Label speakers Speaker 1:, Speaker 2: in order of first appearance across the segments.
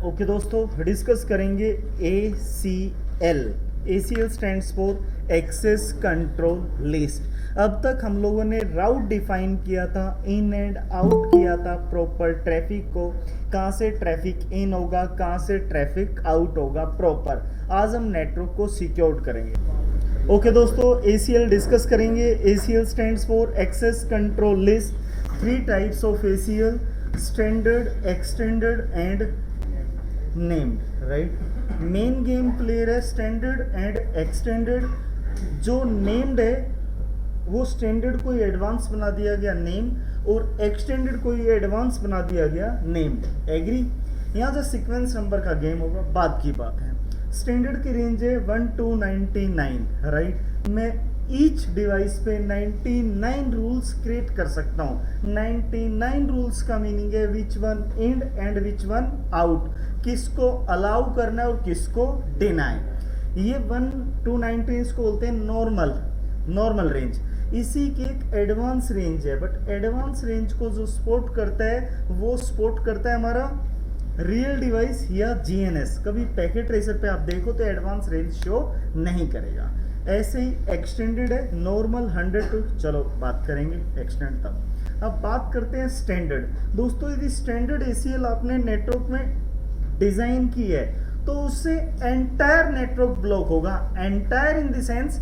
Speaker 1: Okay दोस्तों, discuss करेंगे ACL। ACL stands for access control list. अब तक हम लोगों ने राउट डिफाइन किया था, इन एंड आउट किया था प्रॉपर ट्रैफिक को, कहाँ से ट्रैफिक इन होगा, कहाँ से ट्रैफिक आउट होगा प्रॉपर। आज हम नेटवर्क को सिक्योर करेंगे। ओके दोस्तों, ACL डिस्कस करेंगे। ACL stands for access control list. 3 types of ACL: standard, extended and named. Right, main game player है स्टैंडर्ड एंड एक्सटेंडेड। जो नेम्ड है वो स्टैंडर्ड को ही एडवांस बना दिया गया नेम, और एक्सटेंडेड को ही एडवांस बना दिया गया नेम्ड। एग्री? यहाँ जो सीक्वेंस नंबर का गेम होगा बात की बात है। स्टैंडर्ड की रेंज है 1 to 99। राइट, मैं ईच डिवाइस पे 99 रूल्स क्रिएट कर सकता हूँ। 99 रूल्स का मीनिंग है which one in and which one out, किसको अलाउ करना है और किसको डिनाई। ये 1 to 19 इसको बोलते हैं नॉर्मल रेंज। इसी की एक एडवांस रेंज है, बट एडवांस रेंज को जो सपोर्ट करता है वो सपोर्ट करता है हमारा रियल डिवाइस या GNS। कभी पैकेट ट्रेसर पे आप देखो तो एडवांस रेंज शो नहीं करेगा। ऐसे ही एक्सटेंडेड है, नॉर्मल 100 to, चलो बात करेंगे एक्सटेंड तब। अब बात करते हैं स्टैंडर्ड। दोस्तों यदि स्टैंडर्ड ACL आपने नेटवर्क में डिजाइन की है तो उससे एंटायर नेटवर्क ब्लॉक होगा। एंटायर इन द सेंस,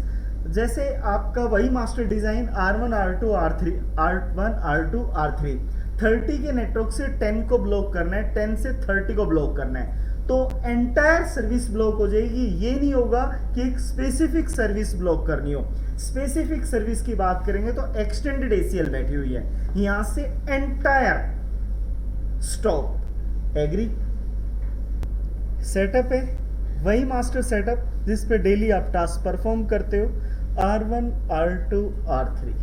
Speaker 1: जैसे आपका वही master design R1 R2 R3 R1 R2 R3 30 के नेटवर्क से 10 को ब्लॉक करना है, 10 से 30 को ब्लॉक करना है, तो एंटायर सर्विस ब्लॉक हो जाएगी। ये नहीं होगा कि एक स्पेसिफिक सर्विस ब्लॉक करनी हो। स्पेसिफिक सर्विस की बात करेंगे तो एक्सटेंडेड ACL बैठी हुई है, यहां से एंटायर स्टॉप। एग्री? सेटअप है वही मास्टर सेटअप जिस पे डेली आप टास्क परफॉर्म करते हो, R1 R2 R3।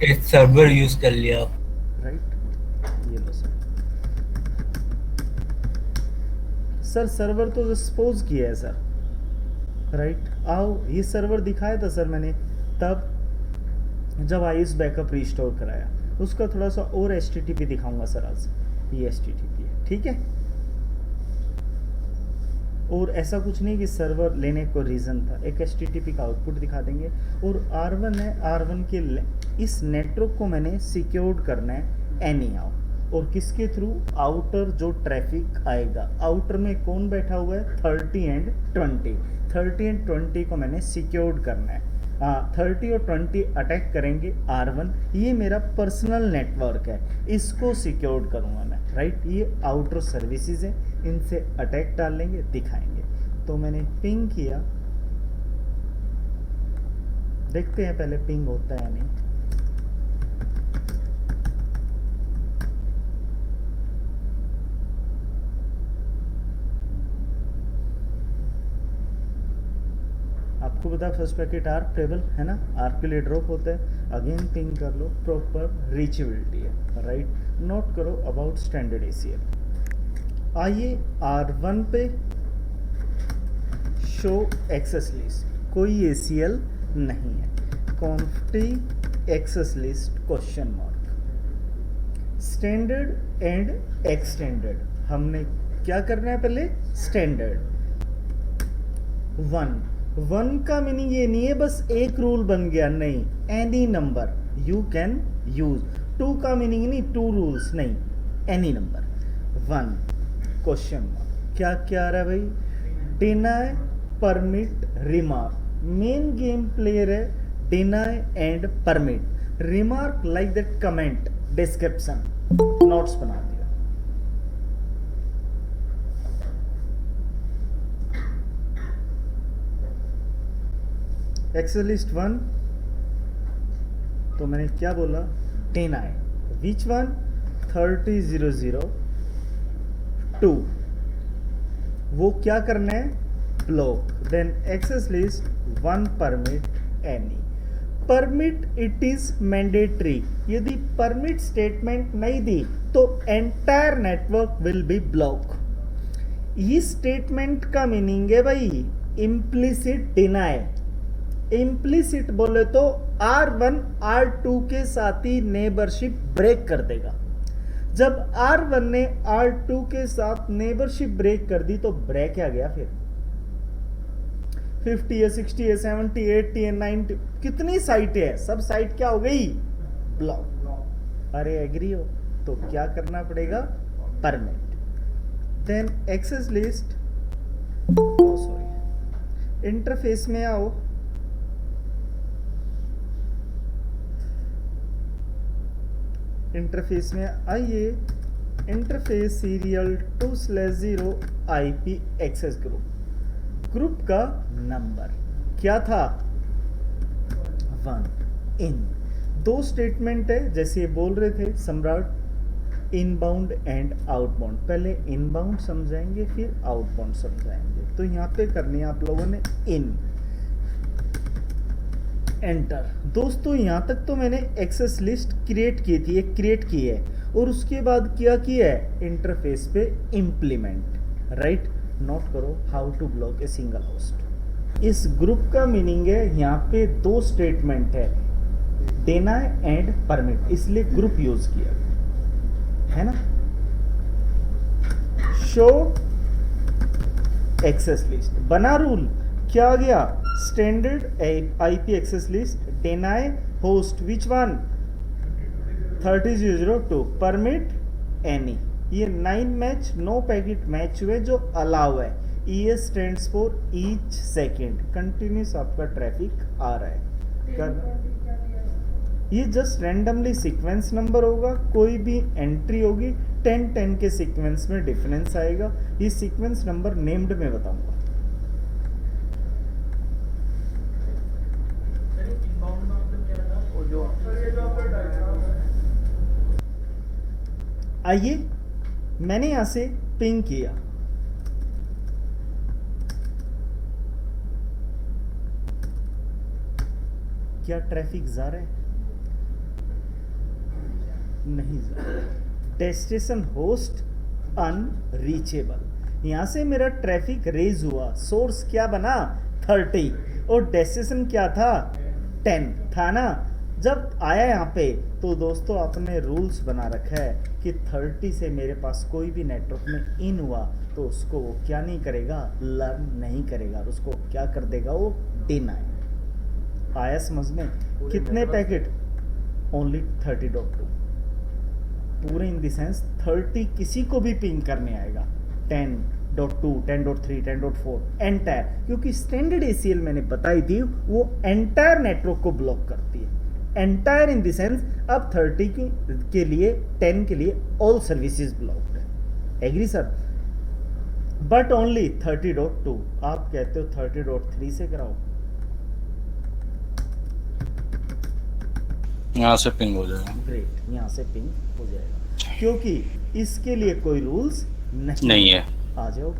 Speaker 2: एक सर्वर यूज कर लिया।
Speaker 1: राइट, ये लो सर सर्वर तो सपोज किया है सर। राइट, आओ ये सर्वर दिखाया था सर मैंने तब जब IS बैकअप रिस्टोर कराया। उसका थोड़ा सा और HTTP दिखाऊंगा सर आज। ये HTTP है, ठीक है। और ऐसा कुछ नहीं कि सर्वर लेने को रीज़न था, एक HTTP का आउटपुट दिखा देंगे। और R1 है, R1 के इस नेटवर्क को मैंने सिक्योर्ड करना है एनी हाउ, और किसके थ्रू? आउटर जो ट्रैफिक आएगा। आउटर में कौन बैठा हुआ है? 30 एंड 20। 30 एंड 20 को मैंने सिक्योर्ड करना है। 30 और 20 अटैक करेंगे R1। ये मेरा पर्सनल नेटवर्क है, इसको सिक्योर्ड करूँगा मैं। राइट, ये आउटर सर्विसेज है, इनसे अटैक डाल लेंगे, दिखाएंगे। तो मैंने पिंग किया, देखते हैं पहले पिंग होता है नहीं। आपको पता फर्स्ट पैकेट आर्क टेबल है ना, आर्क के लिए ड्रॉप होता है। अगेन पिंग कर लो, प्रॉपर रीचेबिलिटी है। राइट, नोट करो अबाउट स्टैंडर्ड ACL। आइए R1 पे शो एक्सेस लिस्ट, कोई ACL नहीं है। Config access list question mark. Standard and extended, हमने क्या करना है पहले? स्टैंडर्ड 1 का मीनिंग ये नहीं है बस एक रूल बन गया, नहीं, any number you can use. 2 का मीनिंग नहीं 2 रूल्स, नहीं, एनी नंबर। 1 क्वेश्चन मार्क, क्या क्या आ रहा है भाई? Deny, permit, remark. Main game player है deny and permit. Remark like that comment, description, notes बना दिया। एक्सेस लिस्ट 1, तो मैंने क्या बोला? Deny, which one? 30.0.0.2। वो क्या करना है? Block. Then access list 1 permit any. Permit it is mandatory. यदि परमिट स्टेटमेंट नहीं दी तो entire network will be block. इस स्टेटमेंट का मीनिंग है भाई इम्प्लिसिट डिनाई। इम्प्लिसिट बोले तो R1 R2 के साथ ही नेबरशिप ब्रेक कर देगा। जब R1 ने R2 के साथ नेबरशिप ब्रेक कर दी तो ब्रेक क्या गया फिर 50 है, 60 है, 70, 80 है, 90, कितनी साइट है, सब साइट क्या हो गई, ब्लॉक। अरे एग्री हो तो क्या करना पड़ेगा, permit. Then access list, sorry, interface में आओ, इंटरफेस में आइए, interface serial 2/0 IP access group. Group का नंबर क्या था, 1 इन। दो स्टेटमेंट है जैसे ये बोल रहे थे सम्राट, इनबाउंड एंड आउटबाउंड। पहले इनबाउंड समझाएंगे फिर आउटबाउंड समझाएंगे। तो यहाँ पे करनी है आप लोगों ने इन, एंटर। दोस्तों यहाँ तक तो मैंने एक्सेस लिस्ट क्रिएट की थी, एक क्रिएट की है, और उसके बाद क्या किया है, इंटरफेस पे इम्प्लीमेंट, राइट। नोट करो, how to block a single host. इस ग्रुप का मीनिंग है, यहाँ पे दो स्टेटमेंट है, डिनाई एंड परमिट, इसलिए ग्रुप यूज किया है ना। शो एक्सेस लिस्ट, बना रूल, क्या आ गया, standard IP access list, deny host which one 3002, permit any. ये 9 मैच 9 पैकेट मैच हुए जो अलाउ है। ES stands for each second, continuous आपका ट्रैफिक आ रहा है। ये जस्ट रैंडमली सीक्वेंस नंबर होगा, कोई भी एंट्री होगी 10-10 के सीक्वेंस में डिफरेंस आएगा। ये सीक्वेंस नंबर नेम्ड में बताऊंगा। आइए, मैंने यहां से पिंग किया, क्या ट्रैफिक जा रहा है, नहीं जा रहा। डेस्टिनेशन होस्ट अनरीचेबल, यहां से मेरा ट्रैफिक रेज हुआ, सोर्स क्या बना 30 और डेस्टिनेशन क्या था 10 था ना। जब आया यहाँ पे तो दोस्तों आपने रूल्स बना रखा है कि 30 से मेरे पास कोई भी नेटवर्क में इन हुआ तो उसको वो क्या नहीं करेगा, लर्न नहीं करेगा, उसको क्या कर देगा, वो डिनाई। आया समझ में, कितने पैकेट, ओनली 30.2, पूरे इन द सेंस 30 किसी को भी पिंग करने आएगा, 10.2, 10.3, 10.4 एंटायर, क्योंकि स्टैंडर्ड ACL मैंने बताई थी वो एंटायर नेटवर्क को ब्लॉक करती है। एंटायर इन द सेंस अब 30 के लिए 10 के लिए ऑल सर्विसेज ब्लॉक्ड है। एग्री सर, बट ओनली 30.2, आप कहते हो 30.3 से कराओ,
Speaker 3: यहाँ से पिंग हो जाएगा।
Speaker 1: ग्रेट, यहाँ से पिंग हो जाएगा क्योंकि इसके लिए कोई रूल्स नहीं
Speaker 3: है।
Speaker 1: आ जाओ,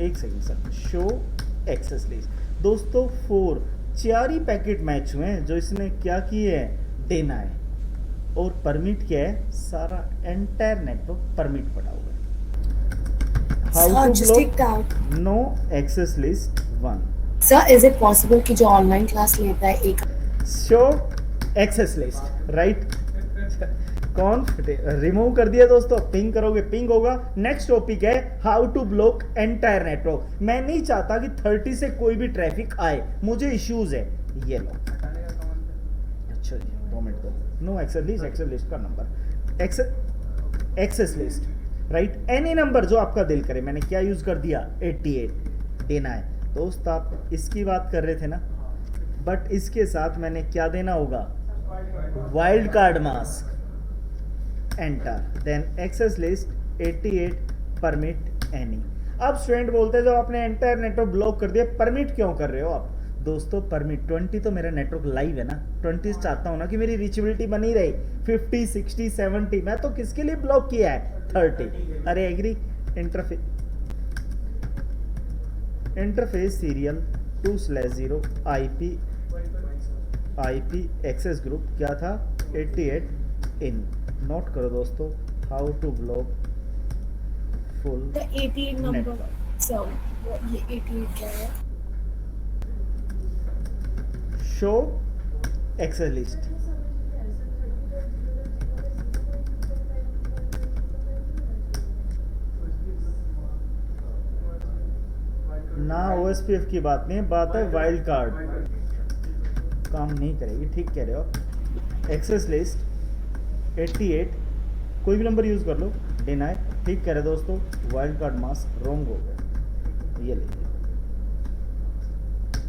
Speaker 1: एक second sir, show access list. दोस्तों 4 ही पैकेट मैच हुए हैं जो इसने क्या किए हैं, डिनाई, और परमिट क्या है, सारा एंटायर नेटवर्क परमिट पड़ा हुआ है। How to block no access list 1।
Speaker 4: Sir is it possible कि जो ऑनलाइन क्लास लेता है एक
Speaker 1: शो एक्सेस लिस्ट, राइट। कौन रिमूव कर दिया दोस्तों, पिंग करोगे पिंग होगा। नेक्स्ट टॉपिक है how to block entire network. मैं नहीं चाहता कि 30 से कोई भी ट्रैफिक आए, मुझे इश्यूज है, ये लो। अच्छा जी 2 मिनट दो। No access list, access list का number, access list, right, any number जो आपका दिल करे। मैंने क्या यूज कर दिया, 88 देना है। दोस्त आप इसकी बात कर रहे थे ना, बट इसके साथ मैंने क्या देना होगा, wild card mask, enter, then access list 88 permit any. अब स्टूडेंट बोलते हैं जब आपने एंटायर नेटवर्क ब्लॉक कर दिया, परमिट क्यों कर रहे हो आप। दोस्तों परमिट 20 तो मेरा नेटवर्क लाइव है ना, 20 चाहता हूं ना कि मेरी रीचेबिलिटी बनी रही, 50, 60, 70 मैं तो किसके लिए ब्लॉक किया है, 30। अरे agree. Interface serial 2/0 IP access group क्या था, 88 इन। नोट करो दोस्तों, how to block full
Speaker 4: 18 number So ये 88 क्या है?
Speaker 1: Show access list. ना ओएसपीएफ की बात नहीं, बात है वाइल्ड कार्ड। काम नहीं करेगी, ठीक कह रहे हो आप। एक्सेस लिस्ट 88, कोई भी नंबर यूज कर लो, डिनाई, ठीक कह रहे दोस्तों। वाइल्ड कार्ड मास्क रॉन्ग हो गया, ये लीजिए।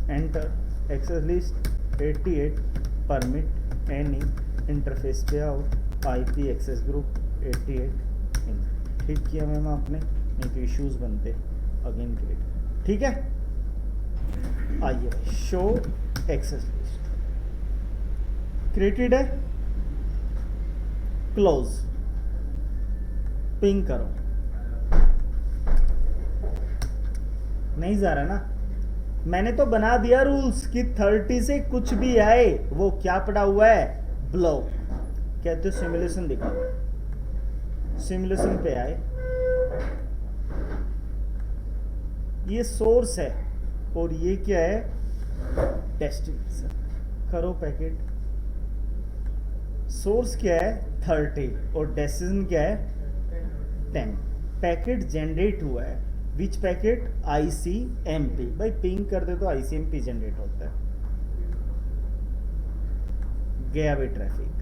Speaker 1: Enter access list 88 permit any interface पे आओ आईपी एक्सेस ग्रुप 88 ठीक किया मैम आपने, नहीं तो इश्यूज बनते अगेन क्रिएट, ठीक है। आइए शो एक्सेस लिस्ट क्रिएटेड है, क्लोज, पिंग करो, नहीं जा रहा ना। मैंने तो बना दिया रूल्स कि 30 से कुछ भी आए वो क्या पड़ा हुआ है, ब्लॉक। कहते हो सिमुलेशन दिखा, सिमुलेशन पे आए, ये सोर्स है और ये क्या है, डेस्टिनेशन। करो पैकेट, सोर्स क्या है 30 और डेस्टिनेशन क्या है 10। पैकेट जनरेट हुआ है, विच पैकेट, ICMP। भाई पिंग कर दे तो ICMP जनरेट होता है। गया वे ट्रैफिक,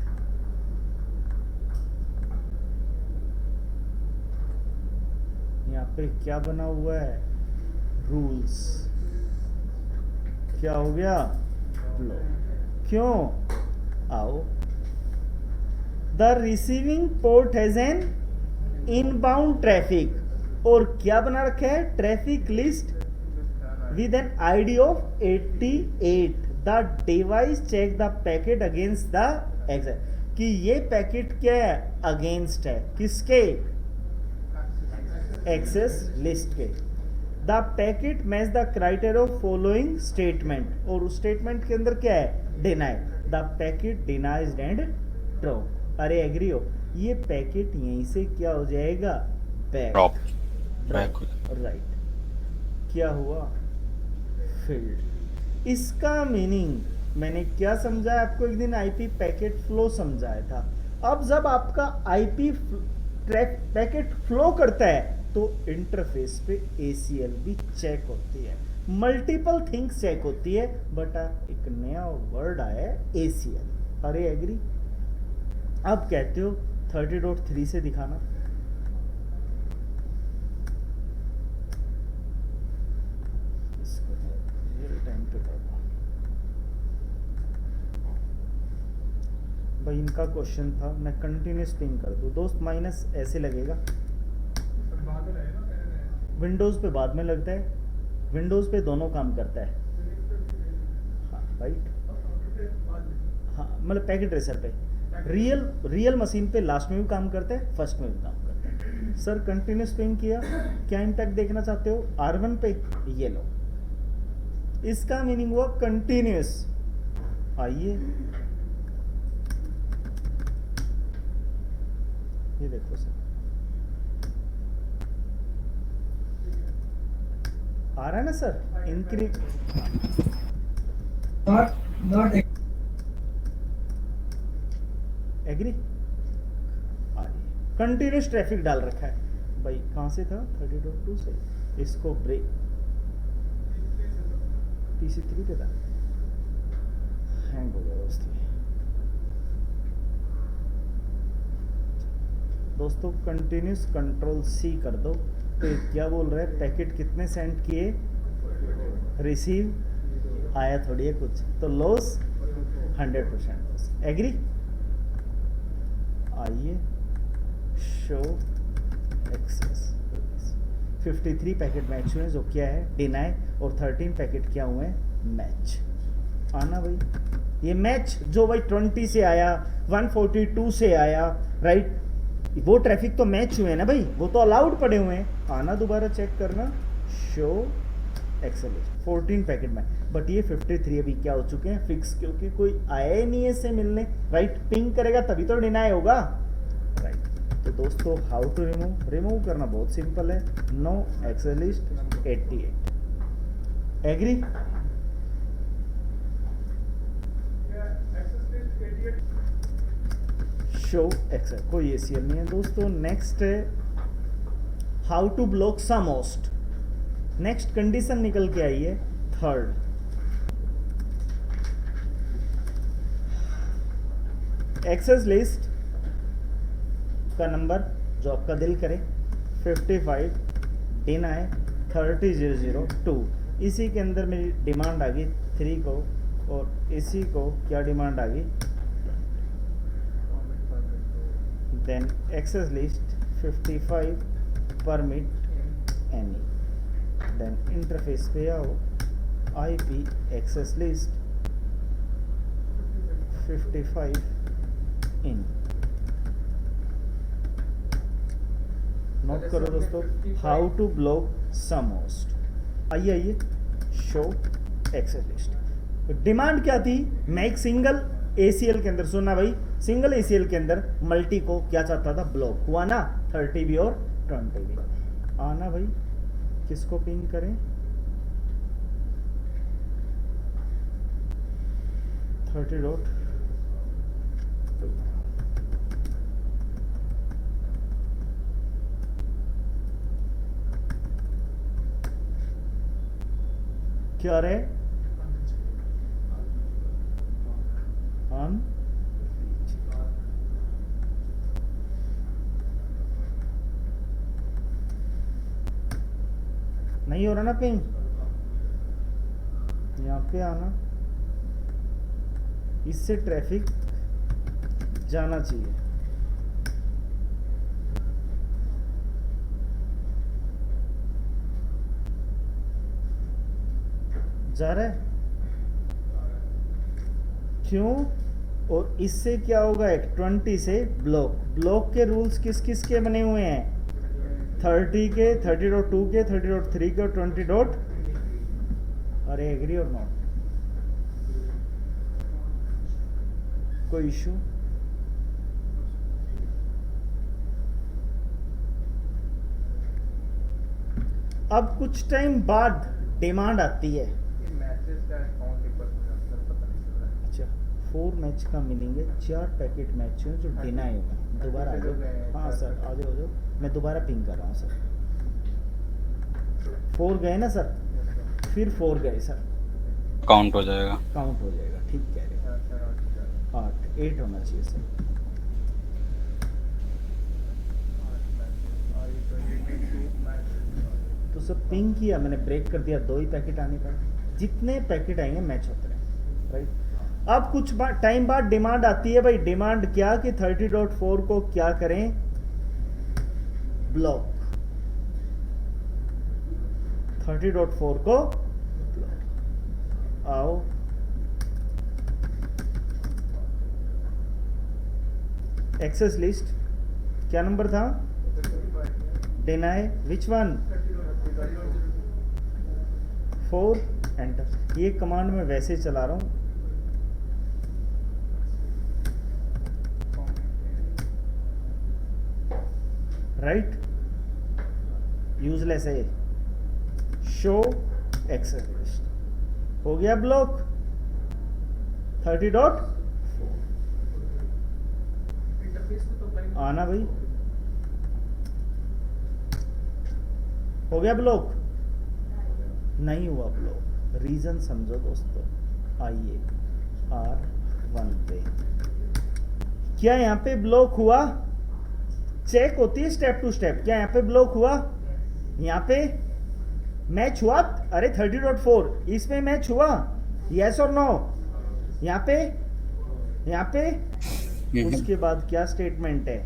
Speaker 1: यहाँ पे क्या बना हुआ है, रूल्स। क्या हो गया, फ्लो। क्यों, आओ। The receiving port has an inbound traffic, और क्या बना रखा है, traffic list with an ID of 88। The device check the packet against the access, कि ये पैकेट क्या है, अगेंस्ट है किसके, एक्सेस लिस्ट के। The packet match the criteria of following statement, और उस स्टेटमेंट के अंदर क्या है, deny. The packet denied and true. अरे एग्री हो, ये पैकेट यहीं से क्या हो जाएगा, बैक, राइट। क्या हुआ, फील्ड। इसका मीनिंग मैंने क्या समझाया आपको, एक दिन आईपी पैकेट फ्लो समझाया था। अब जब आपका आईपी पैकेट फ्लो करता है तो इंटरफेस पे ACL भी चेक होती है, मल्टीपल थिंग्स चेक होती है, बट एक नया वर्ड आया है ACL। अरे एग्री। अब कहते हो 30.3 से दिखाना, इसको रियल टाइम पे कर दो भाई। इनका क्वेश्चन था, मैं कंटिन्यूस पिंग कर दूं दोस्त, माइनस ऐसे लगेगा, विंडोज़ पे बाद में लगता है, विंडोज़ पे दोनों काम करता है। हाँ राइट, हाँ मतलब पैकेट ट्रेसर पे, रियल मशीन पे लास्ट में भी काम करता है, फर्स्ट में भी काम करता है। सर कंटिन्यूस पिंग किया, क्या इम्पैक्ट देखना चाहते हो, R1 पे, ये लो, इसका मीनिंग हुआ कंटिन्यूस। आइए ये देखो सर, आ रहा है ना sir, increase
Speaker 2: not
Speaker 1: agree. Continuous traffic डाल रखा है भाई, कहाँ से था 30.2 से, इसको ब्रेक PC3 पे था, हैंग हो गया दोस्तों। कंटिन्यूस कंट्रोल C कर दो, तो क्या बोल रहा है, पैकेट कितने सेंड किए, रिसीव आया थोड़ी है कुछ, तो लॉस 100%। एग्री। आइए शो एक्सेस 53 पैकेट मैच हुए, जो क्या है डिनाई, और 13 पैकेट क्या हुए, मैच। आना भाई, ये मैच जो भाई 20 से आया, 142 से आया, राइट, वो ट्रैफिक तो मैच हुए हैं ना भाई, वो तो अलाउड पड़े हुए हैं। आना दोबारा चेक करना, शो एक्सेल 14 पैकेट में, बट ये 53 अभी क्या हो चुके हैं, फिक्स, क्योंकि कोई आया ही नहीं है इससे मिलने, राइट। पिंग करेगा तभी तो डिनाई होगा, राइट। तो दोस्तों हाउ टू रिमूव करना बहुत सिंपल है. No access list 88. Agree? Show access, कोई एसीएल नहीं है दोस्तों. नेक्स्ट है हाउ टू ब्लॉक समोस्ट. नेक्स्ट कंडीशन निकल के आई है थर्ड. एक्सेस लिस्ट का नंबर जो आपका दिल करे 55 डिनाई 30002. इसी के अंदर मेरी डिमांड आ गई 3 को, और इसी को क्या डिमांड आ गई. Then access list 55 permit any. Then interface पे आओ, IP access list 55 in. Note करो दोस्तों, हाउ टू ब्लॉक समोस्ट. आइए शो एक्सेस लिस्ट. डिमांड क्या थी. मैं एक सिंगल एसीएल के अंदर, सुनना भाई, सिंगल एसीएल के अंदर मल्टी को क्या चाहता था, ब्लॉक. हुआ ना 30 भी और 20 भी. आना भाई, किसको पिंग करें. 30.2. क्या रहे नहीं हो रहा ना पिंग. यहाँ पे आना, इससे ट्रैफिक जाना चाहिए. जा रहा है क्यों. और इससे क्या होगा, एक 20 से ब्लॉक के रूल्स किस किस के बने हुए हैं, 30 के, 30.2 के, 30.3 के और 20. अरे एग्री और नॉट, कोई इशू. अब कुछ टाइम बाद डिमांड आती है. अच्छा, 4 मैच का मिलेंगे, 4 पैकेट मैच हैं जो डिनाई हुए. दोबारा आ जाओ. हाँ सर आ जाओ, मैं दोबारा पिंग कर रहा हूँ सर. 4 गए ना सर, फिर 4 गए सर,
Speaker 3: काउंट हो जाएगा.
Speaker 1: काउंट हो जाएगा. ठीक कह रहे हो. 8 होना चाहिए सर. तो सर पिंग किया मैंने, ब्रेक कर दिया, 2 ही पैकेट आने का. जितने पैकेट आएंगे मैच होते रहे, राइट. अब कुछ टाइम बाद डिमांड आती है भाई. डिमांड क्या कि 30.4 को क्या करें, ब्लॉक. 30.4 को ब्लॉक. आओ एक्सेस लिस्ट क्या नंबर था, डिनाई विच वन, 4 एंटर. ये कमांड मैं वैसे ही चला रहा हूं. राइट, यूजलेस है. शो एक्सेस लिस्ट हो गया ब्लॉक 30.4. आना भाई, हो गया ब्लॉक. नहीं हुआ ब्लॉक, रीजन समझो दोस्तों. आइए R1 पे, क्या यहाँ पे ब्लॉक हुआ, चेक होती है स्टेप टू स्टेप. क्या यहाँ पे ब्लॉक हुआ, यहाँ पे मैच हुआ. अरे 30.4 इसमें मैच हुआ, यस और नो. यहाँ पे उसके बाद क्या स्टेटमेंट है,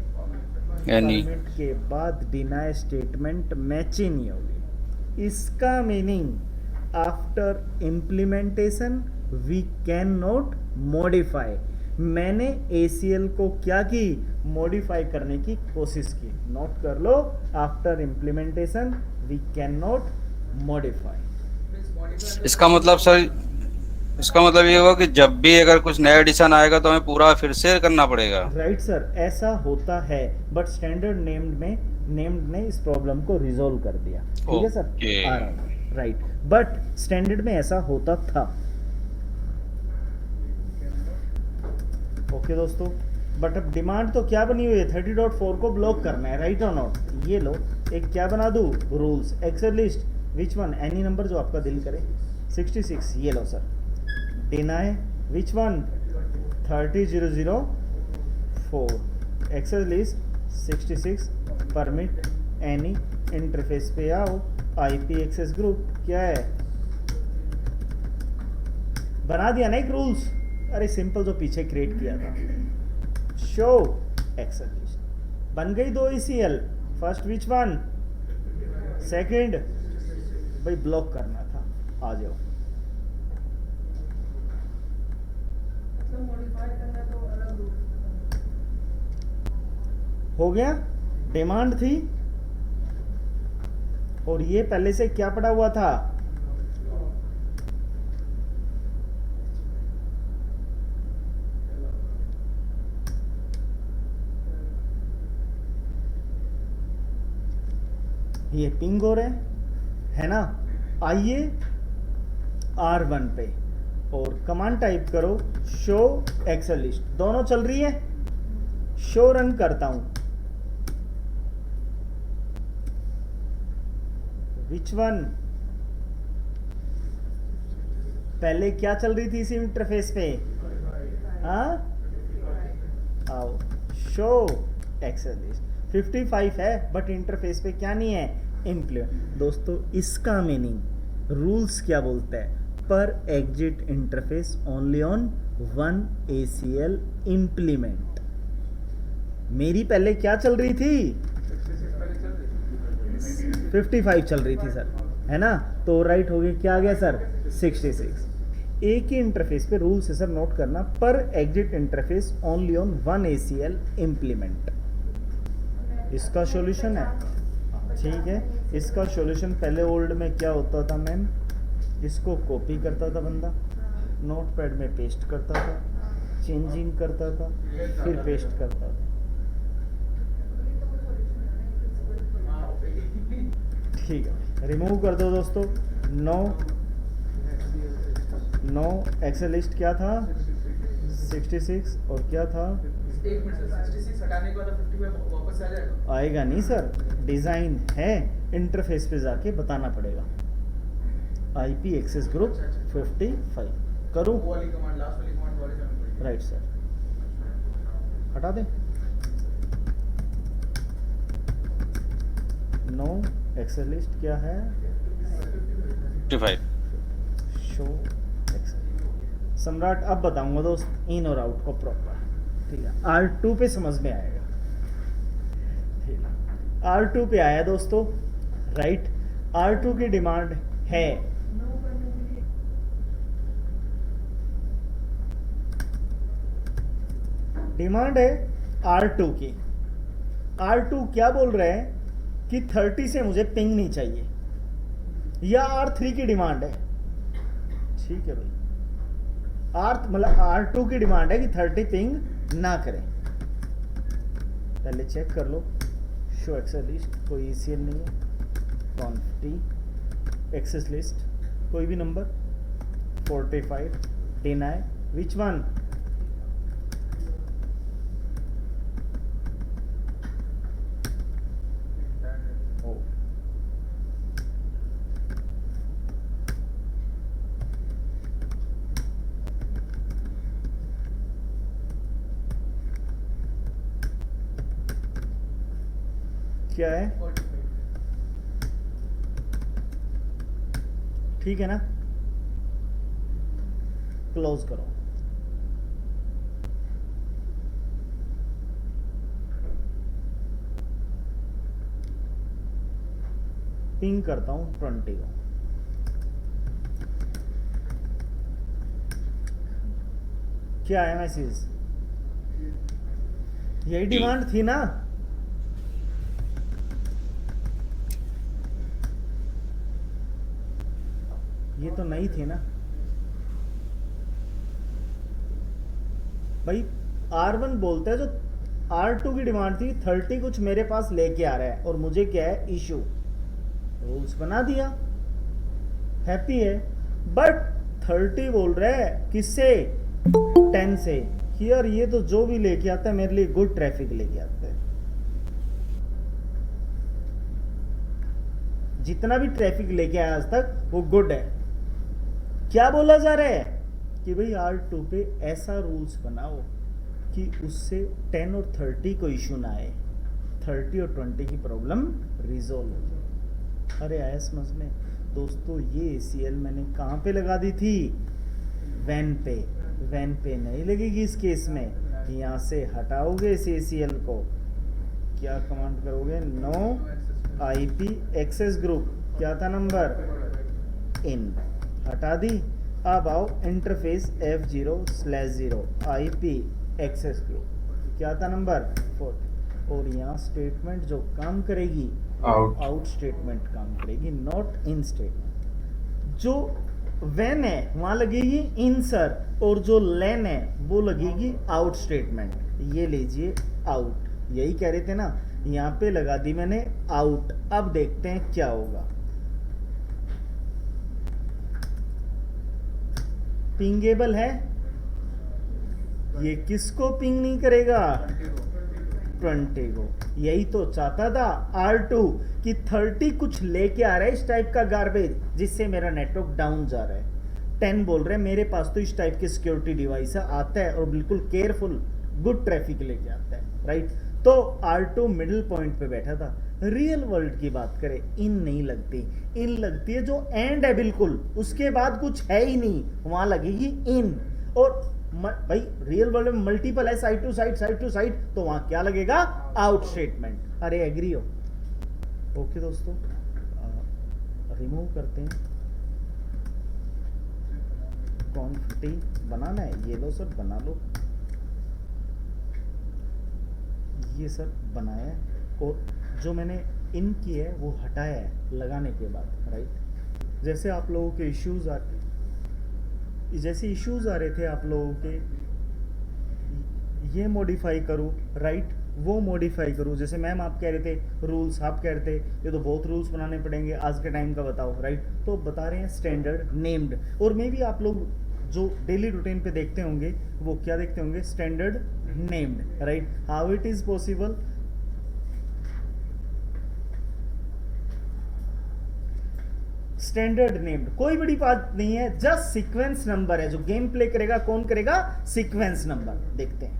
Speaker 1: परमिट के बाद डिनाई स्टेटमेंट मैच ही नहीं होगी. इसका meaning after implementation we can not modify. मैंने ACL को क्या की, मॉडिफाई करने की कोशिश की. नोट कर लो, after implementation we can not modify.
Speaker 3: इसका मतलब सर इसका मतलब ये हुआ कि जब भी अगर कुछ नया एडिशन आएगा तो हमें पूरा फिर से करना पड़ेगा।
Speaker 1: राइट सर, ऐसा होता है, बट स्टैंडर्ड नेम्ड ने इस प्रॉब्लम को रिजोल्व कर दिया। ठीक है सर,
Speaker 3: ओके।
Speaker 1: आ रहा हूँ। राइट, बट स्टैंडर्ड में ऐसा होता था। ओके दोस्तों, बट अब डिमांड तो क्या बनी हुई है, 30.4 को ब्लॉक करना है, राइट और नॉट। ये लो, एक क्या बना दूँ, rules access list, which one, any number जो आपका दिल करे। 66, ये लो sir, deny which one, 30.004, access list 66, permit any, interface पे आओ, आईपी एक्सेस ग्रुप, क्या है, बना दिया ना एक रूल्स। अरे सिंपल जो पीछे क्रिएट किया था, शो एक्सेल लिस्ट, बन गई 2 ECL। First which one, second भाई ब्लॉक करना था, आ जाओ। हो गया, डिमांड थी और ये पहले से क्या पड़ा हुआ था, ये पिंग हो रहे है ना। आइए R1 पे और कमांड टाइप करो, शो एक्सेल लिस्ट, दोनों चल रही है। शो रन करता हूं, विच वन, पहले क्या चल रही थी इसी इंटरफेस पे, हाँ आओ, शो एक्सेल लिस्ट 55 है, बट इंटरफेस पे क्या नहीं है, इम्प्लीमेंट। दोस्तों इसका मीनिंग रूल्स क्या बोलता है, पर exit interface only on 1 ACL implement. मेरी पहले क्या चल रही थी, 55 चल रही थी सर, है ना, तो राइट हो गया, क्या आ गया सर, 66। एक ही इंटरफेस पे रूल्स है सर, नोट करना, पर exit interface only on 1 ACL implement. इसका सॉल्यूशन है, ठीक है। इसका सॉल्यूशन पहले ओल्ड में क्या होता था मैम, इसको कॉपी करता था बंदा, नोटपैड में पेस्ट करता था, चेंजिंग करता था, फिर पेस्ट करता था। ठीक है, रिमूव कर दो दोस्तों। नो एक्सेल लिस्ट क्या था, 66 और क्या था,
Speaker 5: एक मिनट सर, 66 हटाने के बाद 55 वापस आ जाएगा?
Speaker 1: आएगा नहीं सर, डिजाइन है, इंटरफेस पे जाके बताना पड़ेगा। आईपी एक्सेस ग्रुप 55 करूं,
Speaker 5: वो वाली कमांड, लास्ट वाली कमांड दोबारा चलानी पड़ेगी।
Speaker 1: राइट सर, हटा दें। नो एक्सेल लिस्ट क्या है,
Speaker 3: 55।
Speaker 1: Show excel. सम्राट अब बताऊंगा दोस्त इन और आउट को प्रॉपर, ठीक है। R2 पे समझ में आएगा, ठीक है। R2 पे आया दोस्तों, राइट। R2 की डिमांड है, डिमांड है R2 की। R2 क्या बोल रहे हैं कि 30 से मुझे पिंग नहीं चाहिए, या R3 की डिमांड है, ठीक है भाई। मतलब R2 की डिमांड है कि 30 पिंग ना करें। पहले चेक कर लो, शो एक्सेल लिस्ट, कोई ECL नहीं है, कॉन्फ्टी एक्सेस लिस्ट, कोई भी नंबर, 45, डिनाई विच वन, क्या है,
Speaker 5: 45।
Speaker 1: ठीक है ना, क्लोज करो। पिंग करता हूं 20 को, क्या है मैसेज, यही डिमांड थी ना, ये तो नहीं थी ना, भाई R1 बोलता है जो R2 की डिमांड थी 30 कुछ मेरे पास लेके आ रहा है और मुझे क्या है इशू, रूल्स बना दिया, हैप्पी है। बट 30 बोल रहा है किससे, 10 से। हियर ये तो जो भी लेके आता है मेरे लिए गुड ट्रैफिक लेके आता है, जितना भी ट्रैफिक लेके आया आज तक वो गुड है। क्या बोला जा रहा है कि भाई R2 पे ऐसा रूल्स बनाओ कि उससे 10 और 30 को इशू ना आए, 30 और 20 की प्रॉब्लम रिजोल्व हो जाए। अरे आया समझ में दोस्तों, ये ACL मैंने कहाँ पे लगा दी थी, वैन पे। वैन पे नहीं लगेगी इस केस में, यहाँ से हटाओगे इस ACL को, क्या कमांड करोगे, नो IP एक्सेस ग्रुप, क्या था नंबर, इन, हटा दी। अब आओ interface F0/0 IP access group, क्या था नंबर 4, और यहाँ स्टेटमेंट जो काम करेगी आउट स्टेटमेंट काम करेगी, नॉट इन स्टेटमेंट। जो व्हेन है वहां लगेगी इंसर्ट और जो लेन है वो लगेगी आउट स्टेटमेंट। ये लीजिए आउट, यही कह रहे थे ना, यहाँ पे लगा दी मैंने आउट। अब देखते हैं क्या होगा। पिंगेबल है, ये किसको पिंग नहीं करेगा, 20 को। यही तो चाहता था R2 कि 30 कुछ लेके आ रहा है इस टाइप का गार्बेज जिससे मेरा नेटवर्क डाउन जा रहा है। 10 बोल रहे हैं मेरे पास तो इस टाइप के सिक्योरिटी डिवाइस है, आता है और बिल्कुल केयरफुल गुड ट्रैफिक लेके आता है, राइट। तो R2 मिडिल पॉइंट पे बैठा था। रियल वर्ल्ड की बात करें, इन नहीं लगती, इन लगती है जो एंड है बिल्कुल, उसके बाद कुछ है ही नहीं, वहां लगेगी इन। और भाई रियल वर्ल्ड में मल्टीपल है, साइड टू साइड, तो वहां क्या लगेगा, आउट स्टेटमेंट। अरे एग्री हो? ओके दोस्तों, रिमूव करते हैं। कॉन्फिटी बनाना है, ये लो सर बना लो, ये सर बनाया है, और जो मैंने इन किया है वो हटाया है लगाने के बाद, राइट। जैसे आप लोगों के इश्यूज आ रहे थे आप लोगों के, ये मॉडिफाई करूँ, राइट, वो मॉडिफाई करूँ। जैसे मैम आप कह रहे थे रूल्स, आप कह रहे थे ये तो बहुत रूल्स बनाने पड़ेंगे आज के टाइम का, बताओ, राइट। तो बता रहे हैं स्टैंडर्ड नेम्ड, और मे भी आप लोग जो डेली रूटीन पे देखते होंगे वो क्या देखते होंगे, standard named, right. How it is possible, standard named, कोई बड़ी बात नहीं है, जस्ट सीक्वेंस नंबर है। जो गेम प्ले करेगा कौन करेगा, सीक्वेंस नंबर। देखते हैं,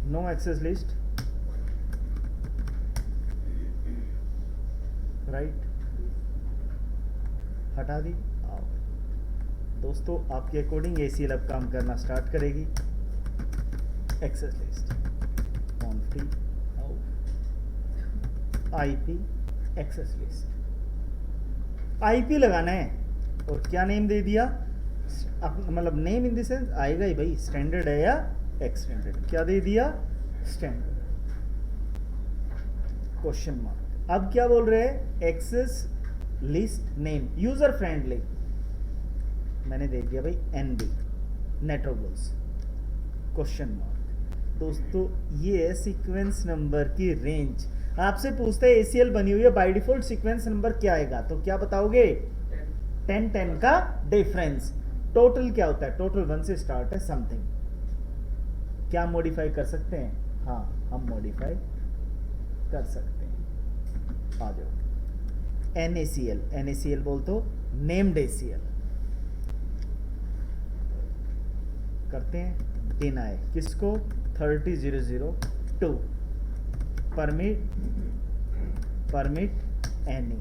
Speaker 1: नो एक्सेस लिस्ट, राइट, हटा दी। आओ दोस्तों, आपके अकॉर्डिंग ACL अब काम करना स्टार्ट करेगी। Access list, config, IP access list, IP लगाना है, और क्या नेम दे दिया, मतलब नेम इन द सेंस आएगा ही भाई, स्टैंडर्ड है या एक्सटेंडेड, क्या दे दिया, स्टैंडर्ड, क्वेश्चन मार्क। अब क्या बोल रहे हैं, access list name user friendly, मैंने दे दिया भाई NB, नेटवर्क बस, क्वेश्चन मार्क। दोस्तों ये है सीक्वेंस नंबर की रेंज। आपसे पूछते हैं ACL बनी हुई है, बाय डिफॉल्ट सीक्वेंस नंबर क्या आएगा, तो क्या बताओगे, 10 का डिफरेंस। टोटल क्या होता है, टोटल 1 से स्टार्ट है समथिंग। क्या मॉडिफाई कर सकते हैं, हाँ हम मॉडिफाई कर सकते हैं। आ जाओ, NACL बोल तो नेम्ड ACL करते हैं, डिनाई किसको, 30.0.0.2 परमिट एनी,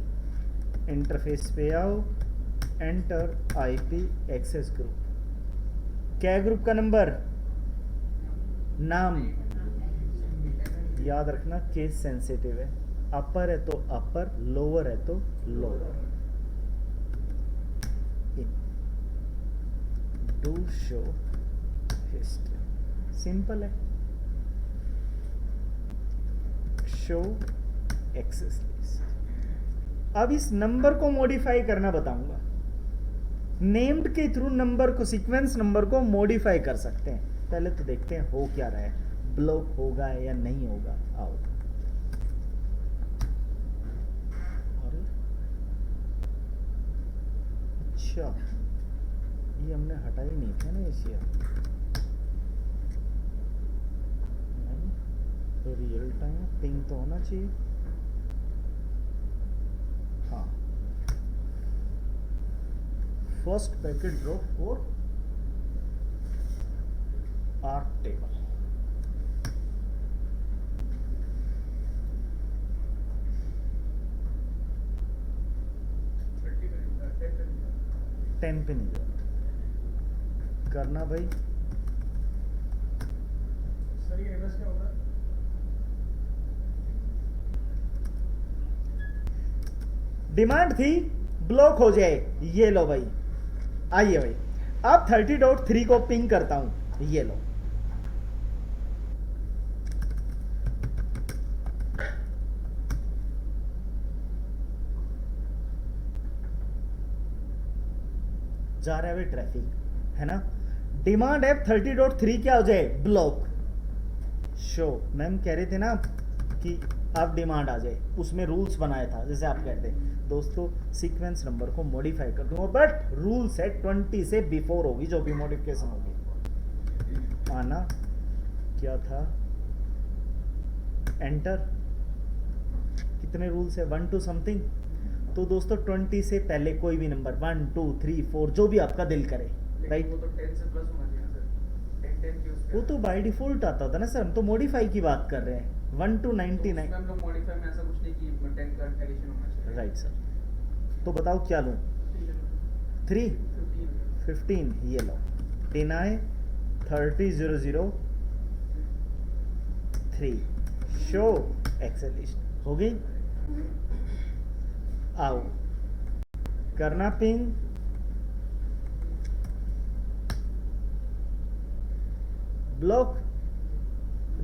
Speaker 1: इंटरफेस पे आओ, एंटर IP एक्सेस ग्रुप, क्या ग्रुप का नंबर, नाम याद रखना, केस सेंसिटिव है, अपर है तो अपर, लोअर है तो lower. Do show history, simple है, शो एक्सेस लिस्ट। अब इस नंबर को मॉडिफाई करना बताऊंगा, नेम्ड के थ्रू नंबर को, सीक्वेंस नंबर को मॉडिफाई कर सकते हैं। पहले तो देखते हैं हो क्या रहा है, ब्लॉक होगा या नहीं होगा। आओ, अरे अच्छा, ये हमने हटाई नहीं था ना एशिया, नहीं तो रियल टाइम पिंग तो होना चाहिए। हाँ, first packet drop for arc table. Ten पे नहीं जाना करना भाई।
Speaker 5: सर ये एमएस क्या होगा?
Speaker 1: डिमांड थी ब्लॉक हो जाए, ये लो भाई, आइए भाई। अब 30.3 को पिंग करता हूं, ये लो। जा रहा है भाई ट्रैफिक, है ना। डिमांड है 30.3 क्या हो जाए, ब्लॉक शो। मैम कह रहे थे ना कि अब डिमांड आ जाए, उसमें रूल्स बनाया था, जैसे आप कहते हैं दोस्तों सीक्वेंस नंबर को मॉडिफाई कर दूंगा, बट रूल्स है 20 से बिफोर होगी जो भी मॉडिफिकेशन होगी। आना क्या था, एंटर, कितने रूल्स है, 1 to समथिंग। तो दोस्तों 20 से पहले कोई भी नंबर 1 2 3 4 जो भी आपका दिल करे, राइट।
Speaker 5: वो तो 10 से प्लस होना चाहिए सर। 10 के उसके
Speaker 1: वो तो बाय डिफॉल्ट आता था ना सर, हम तो मॉडिफाई की बात कर रहे हैं। 1 to 99,
Speaker 5: हम लोग मॉडिफाई में ऐसा कुछ नहीं कि 10 का एडिशन होना चाहिए।
Speaker 1: Right sir. तो बताओ क्या लूँ, 3 15, ये लो। 10 आए 30.003 शो एक्सेल लिस्ट हो गई। आओ करना पिंग, ब्लॉक।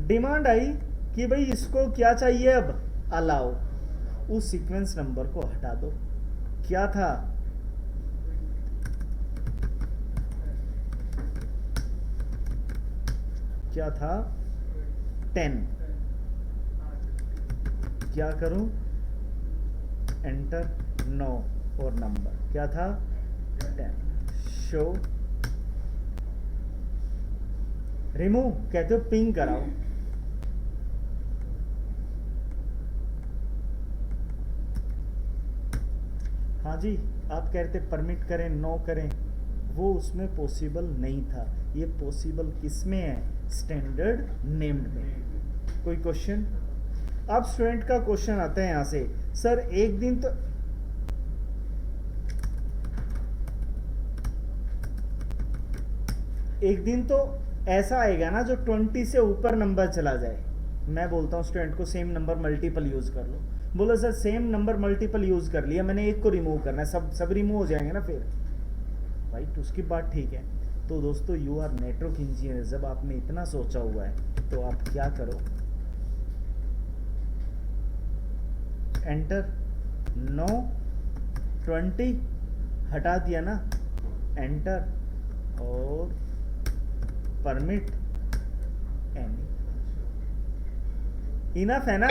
Speaker 1: डिमांड आई कि भाई इसको क्या चाहिए, अब अलाउ, उस सीक्वेंस नंबर को हटा दो। क्या था, क्या था 10, क्या करूं, एंटर, नो और नंबर, क्या था 10, शो, रिमूव कहते हो, पिंग कराओ। हाँ जी, आप कह रहे थे परमिट करें, नो करें, वो उसमें पॉसिबल नहीं था। ये पॉसिबल किस में है, स्टैंडर्ड नेम्ड में। कोई क्वेश्चन? अब स्टूडेंट का क्वेश्चन आता है यहाँ से, सर एक दिन तो ऐसा आएगा ना जो 20 से ऊपर नंबर चला जाए। मैं बोलता हूँ स्टूडेंट को सेम नंबर मल्टीपल यूज कर लो, बोलो sir same number multiple use कर लिया मैंने, एक को रिमूव करना है, सब रिमूव हो जाएंगे ना फिर, राइट। उसकी बात ठीक है। तो दोस्तों यू आर नेटवर्क इंजीनियर, जब आपने इतना सोचा हुआ है तो आप क्या करो, एंटर, नो 20 हटा दिया ना, एंटर और परमिट एनी, इनफ है ना।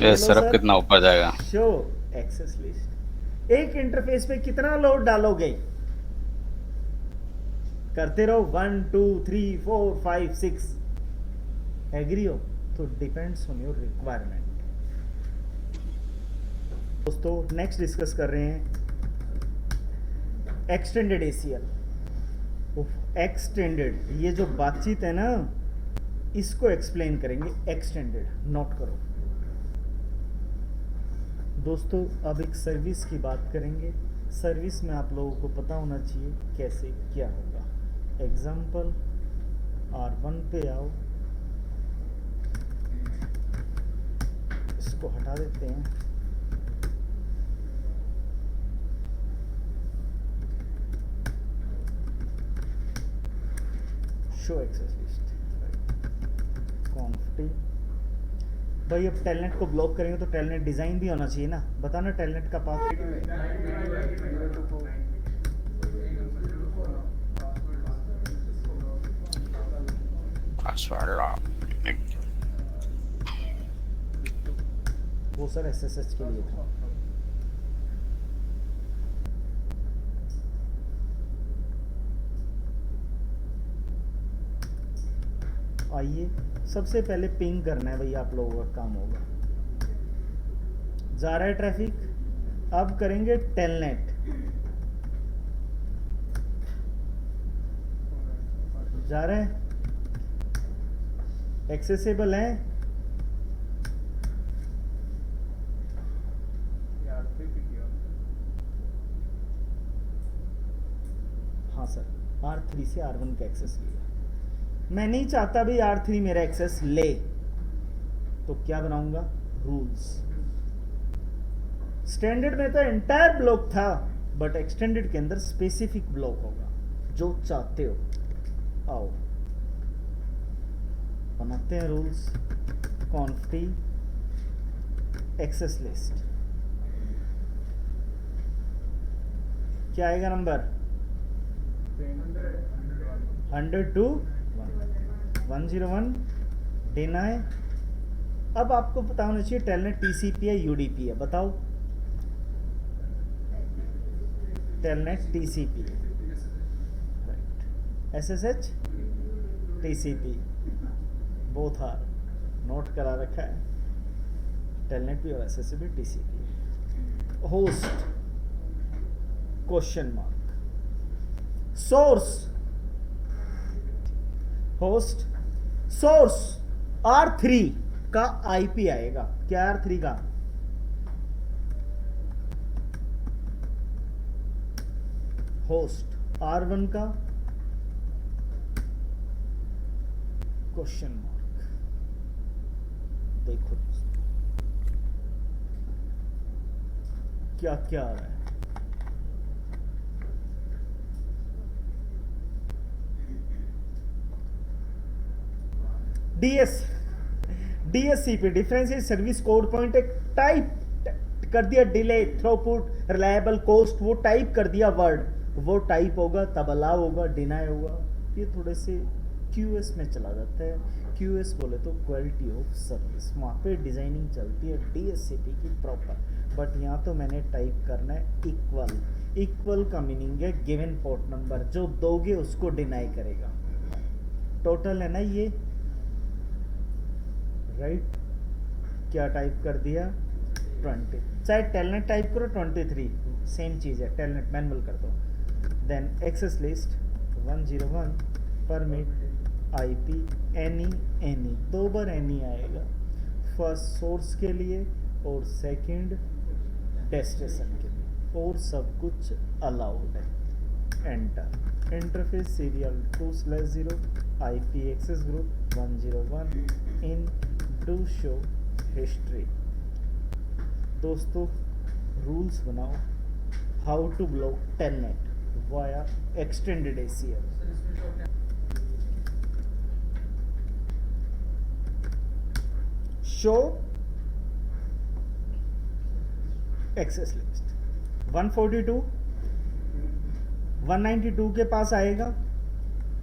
Speaker 3: यस सर, अब कितना ऊपर जाएगा,
Speaker 1: शो एक्सेस लिस्ट। एक इंटरफेस पे कितना लोड डालोगे, करते रहो 1 2 3 4 5 6, एग्री हो तो डिपेंड्स ऑन योर रिक्वायरमेंट। दोस्तों नेक्स्ट डिस्कस कर रहे हैं एक्सटेंडेड ACL। एक्सटेंडेड, ये जो बातचीत है ना इसको एक्सप्लेन करेंगे, एक्सटेंडेड, नोट करो दोस्तों। अब एक सर्विस की बात करेंगे, सर्विस में आप लोगों को पता होना चाहिए कैसे क्या होगा। एग्जाम्पल R1 पे आओ, इसको हटा देते हैं, शो एक्सेस लिस्ट, कॉन्फ्टी। भाई अब टेलनेट को ब्लॉक करेंगे तो टेलनेट डिजाइन भी होना चाहिए ना, बताना टेलनेट का पाथ। वो सर एसएसएच के लिए था। आइए सबसे पहले पिंग करना है भाई, आप लोगों का काम होगा। जा रहा है ट्रैफिक, अब करेंगे टेलनेट। जा रहे हैं, एक्सेसिबल है। हाँ सर, R3 से R1 का एक्सेस लिया। मैं नहीं चाहता भी R3 मेरा एक्सेस ले, तो क्या बनाऊंगा? रूल्स। स्टैंडर्ड में तो एंटायर ब्लॉक था, बट एक्सटेंडेड के अंदर स्पेसिफिक ब्लॉक होगा, जो चाहते हो। आओ बनाते हैं रूल्स। कॉन्फ्टी एक्सेस लिस्ट, क्या आएगा नंबर? 100 to 101 deny. अब आपको पता होना चाहिए टेलनेट टीसीपी है यूडीपी है, बताओ। Telnet TCP, right. SSH TCP, both are note करा रखा है। टेलनेट भी और एसएसएच भी TCP. Host question mark. Source, host source R3 का आईपी आएगा। क्या R3 का? होस्ट R1 का क्वेश्चन मार्क। देखो क्या क्या आ रहा है। DSCP differential service code point एक टाइप कर दिया, डिले, थ्रूपुट, रिलायबल, कॉस्ट, वो टाइप कर दिया वर्ड, वो टाइप होगा तब अलाउ होगा, डिनाई होगा। ये थोड़े से क्यूएस में चला जाता है। क्यूएस बोले तो क्वालिटी ऑफ सर्विस, वहाँ पे डिजाइनिंग चलती है डीएससीपी की प्रॉपर। बट यहाँ तो मैंने टाइप करना है इक्वल। इक्वल का मीनिंग है गिवन पोर्ट नंबर, जो दोगे उसको डिनाई करेगा। टोटल है ना ये, राइट। क्या टाइप कर दिया? 20। चाहे टेलनेट टाइप करो 23, सेम चीज़ है। टेलनेट मैनुअल कर दो। Then access list 101 permit IP any, दो बार एनी आएगा। फर्स्ट सोर्स के लिए और सेकंड डेस्टिनेशन के लिए, और सब कुछ अलाउड है। Enter. Interface serial 2/0 IP access group 101 in do show history. दोस्तों रूल्स बनाओ, how to block telnet via extended ACL। Show access list 142 192 के पास आएगा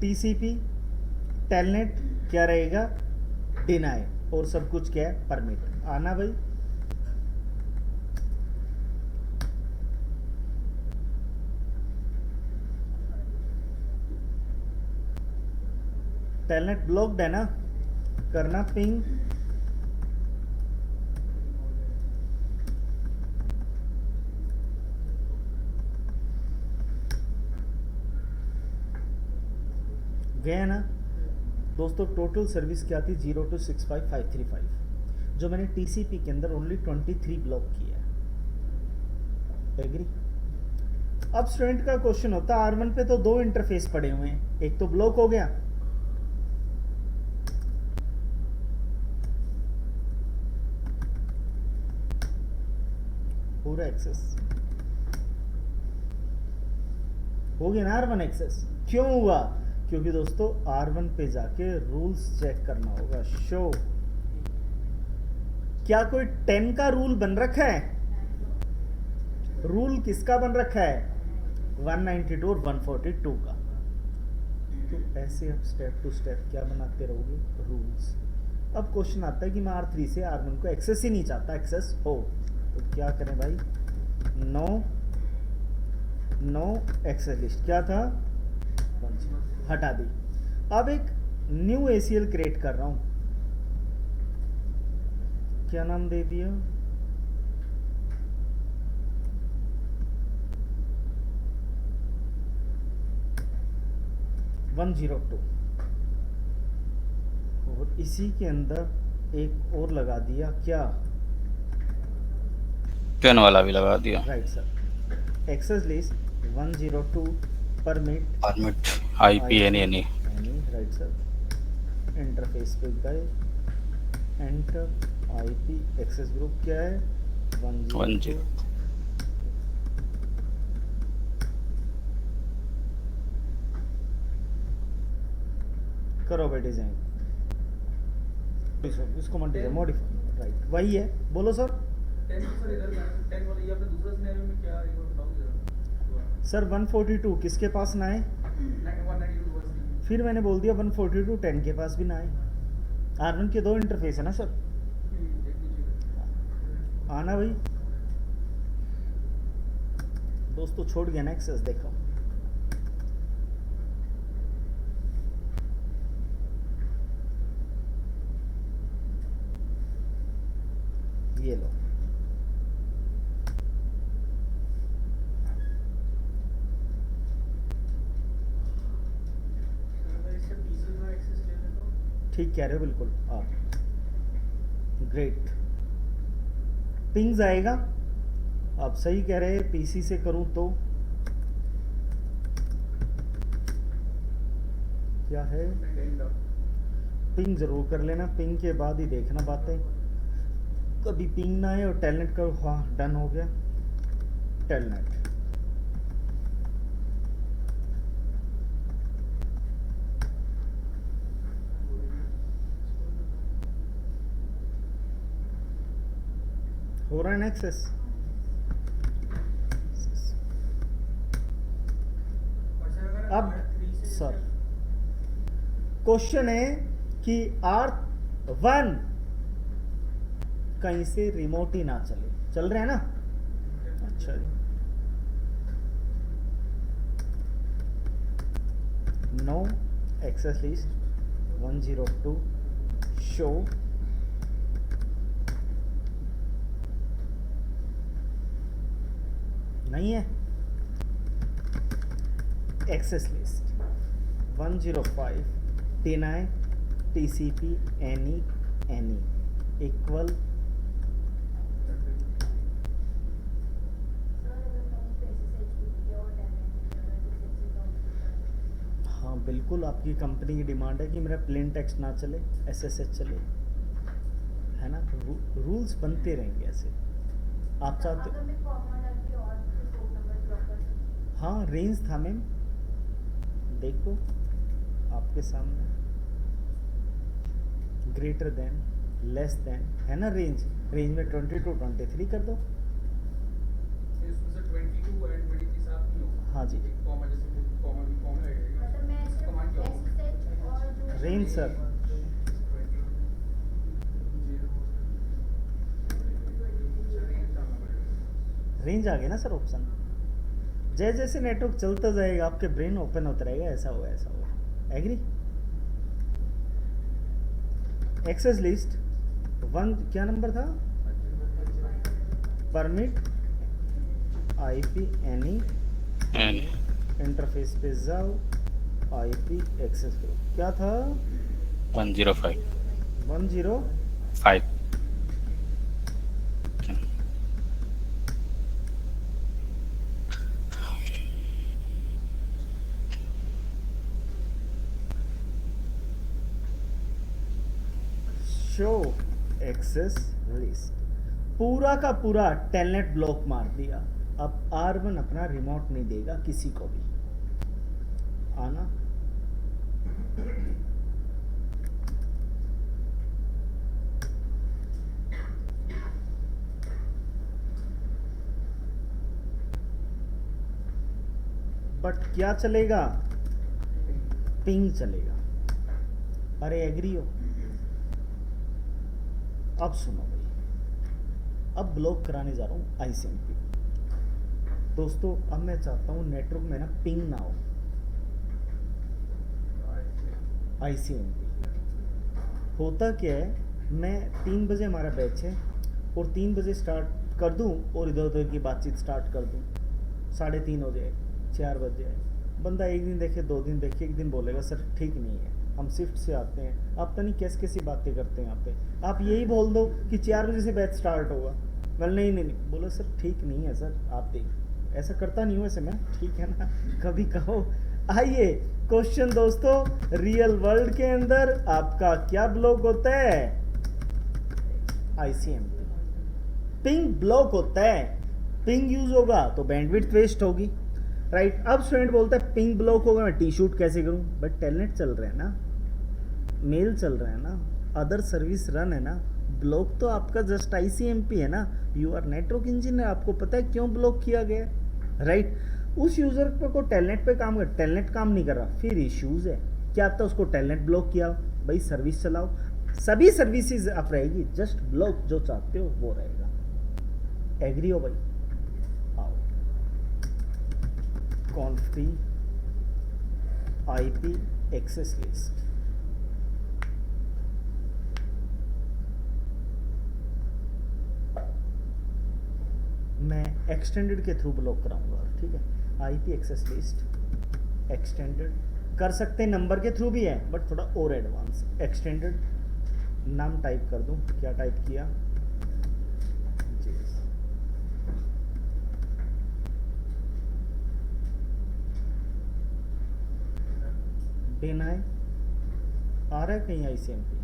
Speaker 1: टीसीपी। टेलनेट क्या रहेगा? डिनाई, और सब कुछ क्या है? परमिट। आना भाई। टेलनेट ब्लॉक्ड है ना, करना पिंग। गया ना दोस्तों। टोटल सर्विस क्या थी? 0 to 65535, जो मैंने टीसीपी के अंदर ओनली 23 ब्लॉक किया है। एग्री? अब स्टूडेंट का क्वेश्चन होता है R1 पे तो दो इंटरफेस पड़े हुए हैं, एक तो ब्लॉक हो गया, पूरा एक्सेस हो गया ना R1 एक्सेस। क्यों हुआ? क्योंकि दोस्तों R1 पे जाके रूल्स चेक करना होगा। शो, क्या कोई 10 का रूल बन रखा है? रूल किसका बन रखा है? 192 और 142 का। तो ऐसे आप स्टेप टू स्टेप क्या बनाते रहोगे, रूल्स। अब क्वेश्चन आता है कि मैं R3 से R1 को एक्सेस ही नहीं चाहता, एक्सेस हो, तो क्या करें भाई, नो एक्सेस लिस्ट, क्या था, हटा दी। अब एक न्यू ACL क्रिएट कर रहा हूं, क्या नाम दे दिया, (102) और इसी के अंदर एक और लगा दिया, क्या,
Speaker 3: पेन वाला भी लगा दिया,
Speaker 1: right sir, access list 102 permit
Speaker 3: format IP any
Speaker 1: right sir, interface पे गए, एंटर, IP एक्सेस ग्रुप क्या है, 102 करो भाई डिजाइन, इसको मॉडिफाई, राइट वही है, बोलो सर।
Speaker 5: 10 सर इधर 10 वाला, ये आपने दूसरा सिनेरियो में क्या एक बार बताओगे जरा।
Speaker 1: सर 142 किसके पास ना आए,
Speaker 5: 192 बस नहीं।
Speaker 1: फिर मैंने बोल दिया 142 10 के पास भी ना आए, R1 के दो इंटरफेस है ना सर,
Speaker 5: एक नीचे
Speaker 1: आना भाई, दोस्तों छोड़ गया ना एक्सेस, देखो ये लो,
Speaker 5: अगर इससे पीसी का एक्सेस ले ले तो
Speaker 1: ठीक कह रहे हो बिल्कुल आप, ग्रेट, पिंग्स आएगा, आप सही कह रहे हैं, पीसी से करूं तो क्या है, पिंग जरूर कर लेना, पिंग के बाद ही देखना बातें, कभी पिंग ना आए और टेलनेट करो, हाँ डन हो गया, टेलनेट हो रहा है ना एक्सेस, अब सर क्वेश्चन है कि R1 कहीं से रिमोट ही ना चले, चल रहे हैं ना, अच्छा जी, नो एक्सेस लिस्ट 102 शो, नहीं है, access list 105 deny TCP any equal, हाँ बिल्कुल, आपकी कंपनी की डिमांड है कि मेरा प्लेन टेक्स्ट ना चले, SSH चले, है ना, रूल्स बनते रहेंगे ऐसे, आप चाहते, हाँ रेंज था मैम, देखो आपके सामने, ग्रेटर देन, लेस देन, है ना, रेंज में 22 23 कर दो,
Speaker 5: इसमें से 22 और 23 साथ नहीं होगा।
Speaker 1: हाँ जी,
Speaker 5: एक कॉमा जैसे कॉमा भी कॉमा लगेगा, कमांड क्या होगा,
Speaker 1: रेंज सर, रेंज आ गया ना सर ऑप्शन, जैसे जैसे नेटवर्क चलता जाएगा आपके ब्रेन ओपन होता रहेगा, ऐसा होगा, एग्री। एक्सेस लिस्ट 1 क्या नंबर था, परमिट IP any इंटरफेस पे जाओ, IP एक्सेस करो, क्या था,
Speaker 3: 105
Speaker 1: 105 शो एक्सेस लिस्ट, पूरा का पूरा टेलनेट ब्लॉक मार दिया, अब R1 अपना रिमोट नहीं देगा किसी को भी, आना, बट क्या चलेगा, पिंग चलेगा। अरे एग्री हो? अब सुनो भाई, अब ब्लॉक कराने जा रहा हूँ आईसीएमपी। दोस्तों अब मैं चाहता हूँ नेटवर्क में ना पिंग ना हो, आईसीएमपी। होता क्या है, मैं 3 बजे हमारा बैच है और 3 बजे स्टार्ट कर दूं और इधर उधर की बातचीत स्टार्ट कर दूं, 3:30 हो जाए, 4 बज जाए। बंदा एक दिन देखे, 2 दिन देखे, एक दिन बोलेगा सर ठीक नहीं है, हम शिफ्ट से आते हैं। आप पता नहीं कैसी कैसी बातें करते हैं यहाँ पे। आप यही बोल दो कि 4 बजे से बैच स्टार्ट होगा, बोल नहीं, बोलो सर ठीक नहीं है सर, आप देख। ऐसा करता नहीं हूँ वैसे मैं, ठीक है ना, कभी कहो। आइए क्वेश्चन दोस्तों, रियल वर्ल्ड के अंदर आपका क्या ब्लॉक होता है? आईसीएमपी। पिंग ब्लॉक होता है, पिंग यूज होगा तो बैंडविड्थ वेस्ट होगी, राइट। अब स्टूडेंट बोलता है पिंग ब्लॉक होगा, मैं टी शूट कैसे करूं? बट टेलनेट चल रहा है ना, मेल चल रहा है ना, अदर सर्विस रन है ना, ब्लॉक तो आपका जस्ट आईसीएमपी है ना। यू आर नेटवर्क इंजीनियर, आपको पता है क्यों ब्लॉक किया गया, राइट। उस यूजर को टेलनेट पे काम कर, टेलनेट काम नहीं कर रहा, फिर इश्यूज है। क्या आता उसको टेलनेट ब्लॉक किया? भाई सर्विस चलाओ, सभी सर्विसेज आप रहेगी, जस्ट ब्लॉक जो चाहते हो वो रहेगा। एग्री हो भाई? आओ, कॉन्फ्री आईपी एक्सेस लिस्ट। मैं एक्सटेंडेड के थ्रू ब्लॉक कराऊंगा, ठीक है। आईपी एक्सेस लिस्ट एक्सटेंडेड कर सकते हैं, नंबर के थ्रू भी है बट थोड़ा और एडवांस। एक्सटेंडेड नाम टाइप कर दूं, क्या टाइप किया? डिनाई आ रहा है कहीं आईसीएमपी?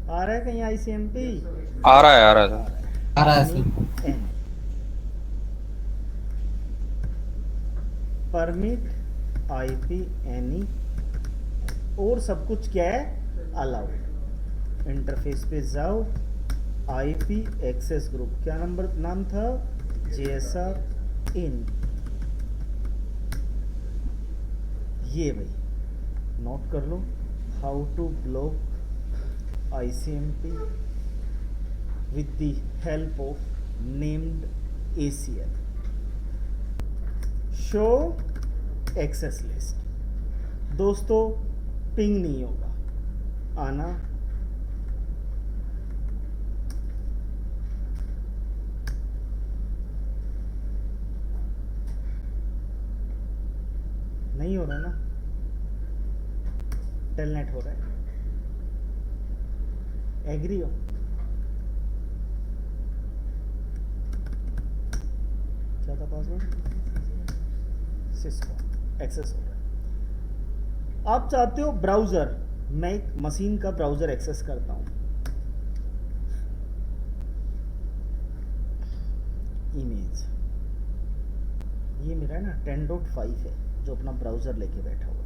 Speaker 1: आ रहा है कहीं आईसीएमपी?
Speaker 3: आ रहा है सर।
Speaker 2: आ रहा है सर।
Speaker 1: परमिट आईपी एनी और सब कुछ क्या है? अलाउ। इंटरफेस पे जाओ, आईपी एक्सेस ग्रुप, क्या नंबर नाम था? JSR in. ये भाई नोट कर लो, how to block ICMP with the help of named ACL. Show access list. दोस्तों पिंग नहीं होगा, आना नहीं हो रहा ना, टेलनेट हो रहा है। एग्री हो? क्या था पासवर्ड? सिस्को एक्सेस हो रहा है। आप चाहते हो ब्राउजर, मैं एक मशीन का ब्राउजर एक्सेस करता हूं, इमेज ये मेरा है ना 10.5 है जो अपना ब्राउजर लेके बैठा हुआ है।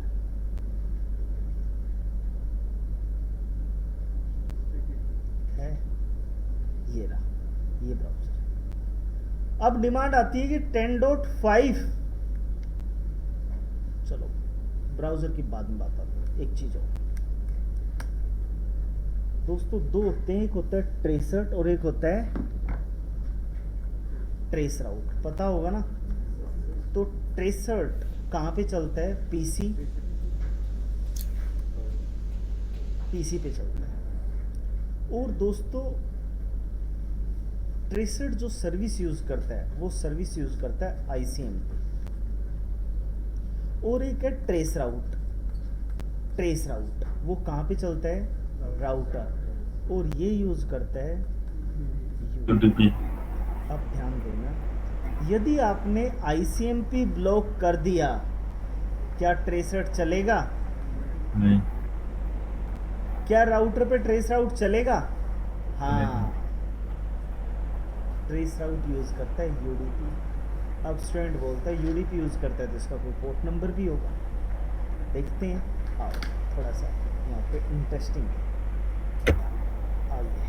Speaker 1: ये रहा, ये ब्राउजर। अब डिमांड आती है कि 10.5, चलो ब्राउजर की बाद में बात आती है। एक चीज और दोस्तों, दो होते हैं, एक होता है ट्रेसर्ट और एक होता है ट्रेस राउट, पता होगा ना। तो ट्रेसर्ट कहाँ पे चलता है? पीसी पे चलता है। और दोस्तों ट्रेसर्ट जो सर्विस यूज करता है वो सर्विस यूज करता है आईसीएमपी। और एक है ट्रेस राउट वो कहाँ पे चलता है? राउटर, और ये यूज करता है यूडीपी। अब ध्यान देना, यदि आपने आईसीएमपी ब्लॉक कर दिया, क्या ट्रेसर्ट चलेगा?
Speaker 6: नहीं।
Speaker 1: क्या राउटर पे ट्रेस राउट चलेगा? हाँ, ट्रेस राउट यूज करता है यूडीपी। अब स्टूडेंट बोलता है यूडीपी यूज करता है तो इसका कोई पोर्ट नंबर भी होगा, देखते हैं। आओ थोड़ा सा यहाँ पे इंटरेस्टिंग आइए।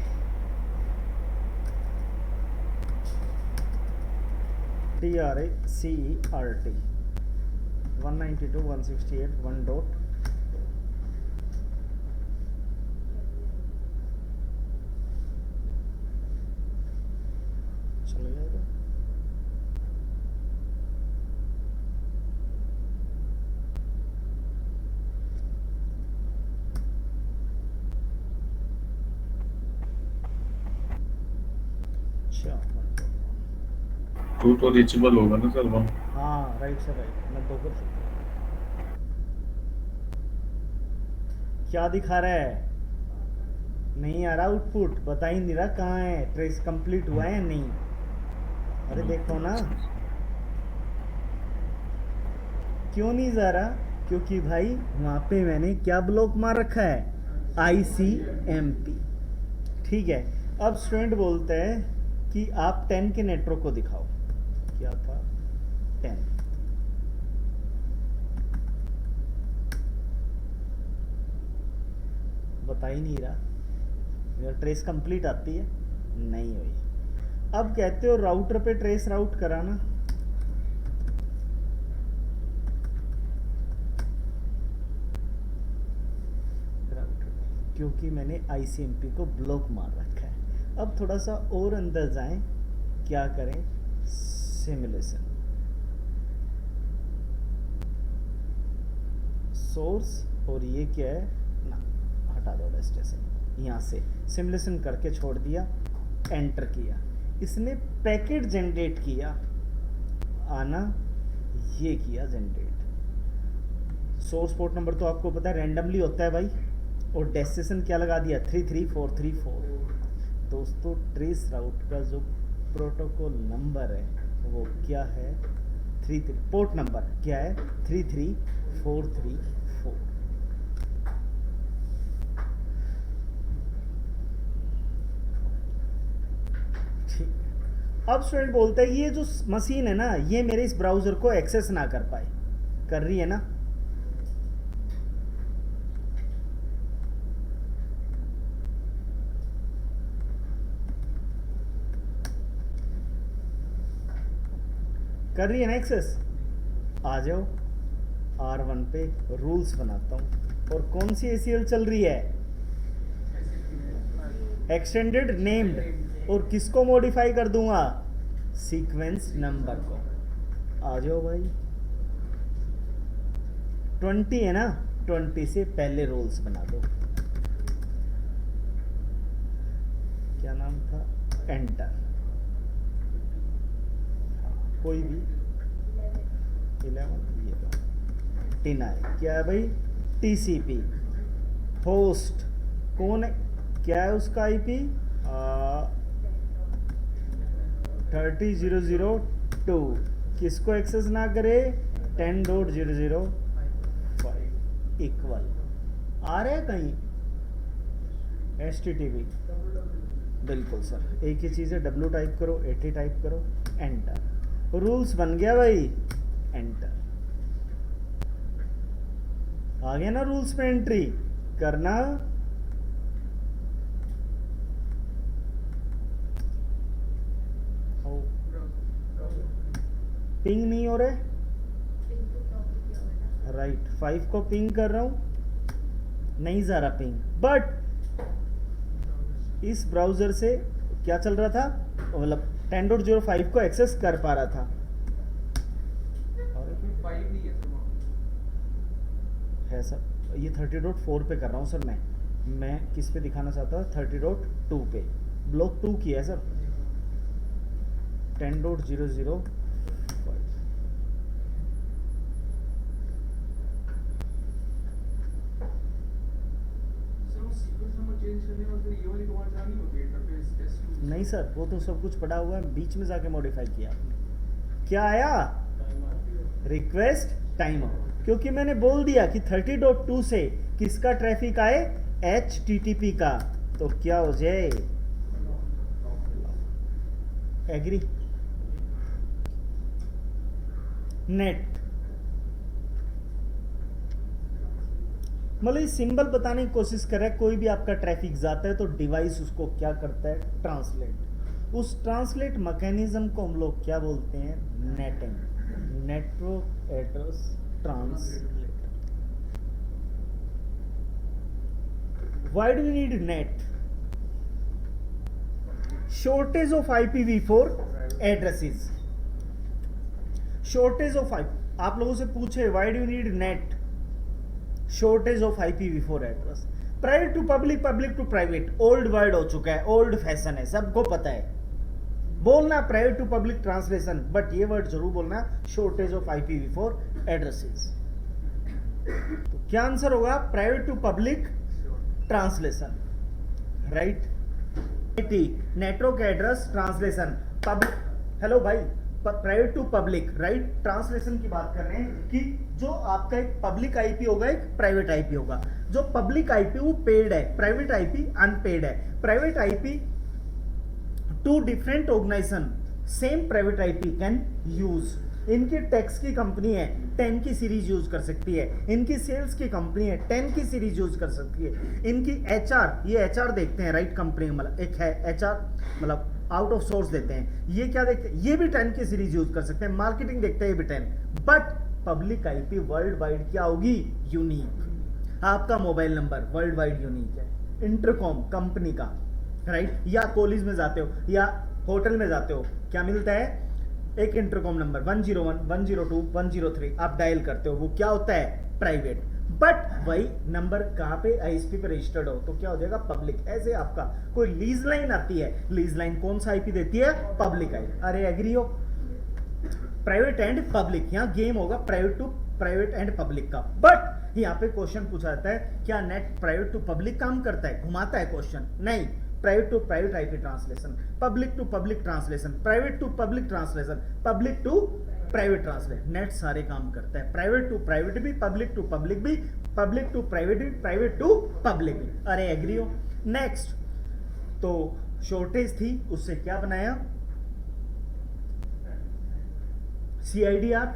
Speaker 1: TRACERT 192.168 1 डॉट चल जाएगा। अच्छा
Speaker 6: टू तो रीचेबल होगा ना सर वन।
Speaker 1: हाँ राइट सर राइट, मैं दो कर चुका। क्या दिखा रहा है? नहीं आ रहा आउटपुट, बता ही नहीं रहा कहाँ है, ट्रेस कंप्लीट हुआ है नहीं। अरे देखो ना, क्यों नहीं जा रहा? क्योंकि भाई वहाँ पे मैंने क्या ब्लॉक मार रखा है, ICMP। ठीक है, अब स्टूडेंट बोलते हैं कि आप 10 के नेटवर्क को दिखाओ। क्या था 10? बता ही नहीं रहा, मेरा ट्रेस कंप्लीट आती है नहीं हुई। अब कहते हो राउटर पे ट्रेस राउट कराना, क्योंकि मैंने ICMP को ब्लॉक मार रखा है। अब थोड़ा सा और अंदर जाएं, क्या करें, सिमुलेशन सोर्स, और ये क्या है ना, हटा दो डेस्टिनेशन, यहाँ से सिमुलेशन करके छोड़ दिया, एंटर किया, इसने पैकेट जनरेट किया, आना ये किया जनरेट। सोर्स पोर्ट नंबर तो आपको पता है रैंडमली होता है भाई, और डेस्टिनेशन क्या लगा दिया 33434। दोस्तों ट्रेस राउट का जो प्रोटोकॉल नंबर है वो क्या है, 33, पोर्ट नंबर क्या है 33434। ठीक, अब स्टूडेंट बोलते हैं ये जो मशीन है ना, ये मेरे इस ब्राउजर को एक्सेस ना कर पाए, कर रही है ना? कर रही है ना एक्सेस? आ जाओ R1 पे, रूल्स बनाता हूँ। और कौन सी ACL चल रही है? एक्सटेंडेड नेम्ड, और किसको मॉडिफाई कर दूंगा, सीक्वेंस नंबर को। आ जाओ भाई, 20 है ना, 20 से पहले रूल्स बना दो। क्या नाम था, एंटर, कोई भी 11 ये डिनाई, क्या है भाई, TCP। होस्ट कौन है, क्या है उसका IP 30.0.0.2, किसको एक्सेस ना करे, 10.0.0.5 इक्वल, आ रहा है कहीं HTTP? बिल्कुल सर, एक ही चीज़ है, W टाइप करो, 80 टाइप करो, एंटर, रूल्स बन गया भाई, एंटर आ गया ना, रूल्स पे एंट्री करना। पिंग नहीं हो रहे, राइट 5 को पिंग कर रहा हूं, नहीं जा रहा पिंग, बट इस ब्राउजर से क्या चल रहा था, मतलब 10.0.5 को एक्सेस कर पा रहा था। है सर, ये 30.4 पे कर रहा हूँ सर, मैं किस पे दिखाना चाहता हूँ, 30.2 पे, ब्लॉक 2 किया है सर, 10.0.0.5। नहीं सर, वो तो सब कुछ पड़ा हुआ है, बीच में जाके मॉडिफाई किया आपने। क्या आया, रिक्वेस्ट टाइम आउट, क्योंकि मैंने बोल दिया कि 30.2 से किसका ट्रैफिक आए, HTTP का, तो क्या हो जाए, एग्री, नेट। मतलब सिंबल बताने की कोशिश कर रहा है, कोई भी आपका ट्रैफिक जाता है तो डिवाइस उसको क्या करता है, ट्रांसलेट। उस ट्रांसलेट मैकेनिज्म को हम लोग क्या बोलते हैं? NATing, network address translator. Why do we need NAT? Shortage of IPv4 addresses, shortage of आप लोगों से पूछे why do need NAT? Shortage of IPv4 address. Private to public, public to private old word हो चुका है, old fashion है, सबको पता है। बोलना private to public translation, but ये वर्ड जरूर बोलना, शॉर्टेज ऑफ IPv4 एड्रेसेस। तो क्या आंसर होगा? Private to public translation, right. Network address translation, public, hello भाई, private to public, right. Translation की बात कर रहे हैं कि जो आपका एक पब्लिक IP होगा, एक प्राइवेट IP होगा। जो पब्लिक IP वो पेड है, प्राइवेट IP अनपेड है। Private IP to different organization same private IP can use. इनकी टैक्स की कंपनी है, 10 की सीरीज यूज कर सकती है। इनकी सेल्स की कंपनी है, 10 की सीरीज यूज कर सकती है। इनकी HR, ये HR देखते हैं, राइट। कंपनी मतलब एक है HR, मतलब आउट ऑफ सोर्स देते हैं। ये क्या देखते हैं? ये भी 10 की सीरीज यूज कर सकते हैं। मार्केटिंग देखते हैं, ये भी 10। But public IP world wide क्या होगी? यूनिक। आपका mobile number world wide unique है। इंटरकॉम कंपनी का, राइट। या कॉलेज में जाते हो या होटल में जाते हो, क्या मिलता है? एक इंटरकॉम नंबर 101, 102, 103 आप डायल करते हो, वो क्या होता है? प्राइवेट। बट वही नंबर कहाँ पे? ISP पे रजिस्टर्ड हो तो क्या हो जाएगा? पब्लिक। ऐसे आपका कोई लीज लाइन आती है, लीज लाइन कौन सा IP देती है? Public IP। अरे एग्री हो? प्राइवेट एंड पब्लिक, यहाँ गेम होगा private to private and public का। बट यहाँ पे क्वेश्चन पूछा जाता है, क्या नेट प्राइवेट टू पब्लिक काम करता है? घुमाता है क्वेश्चन, नहीं। Private to private IP translation, public to public translation, private to public translation, public to private translation, NAT सारे काम करता है। प्राइवेट टू प्राइवेट भी, पब्लिक टू पब्लिक भी, पब्लिक टू प्राइवेट भी, प्राइवेट टू पब्लिक भी। अरे एग्री हो? नेक्स्ट, तो शॉर्टेज थी, उससे क्या बनाया? CIDR,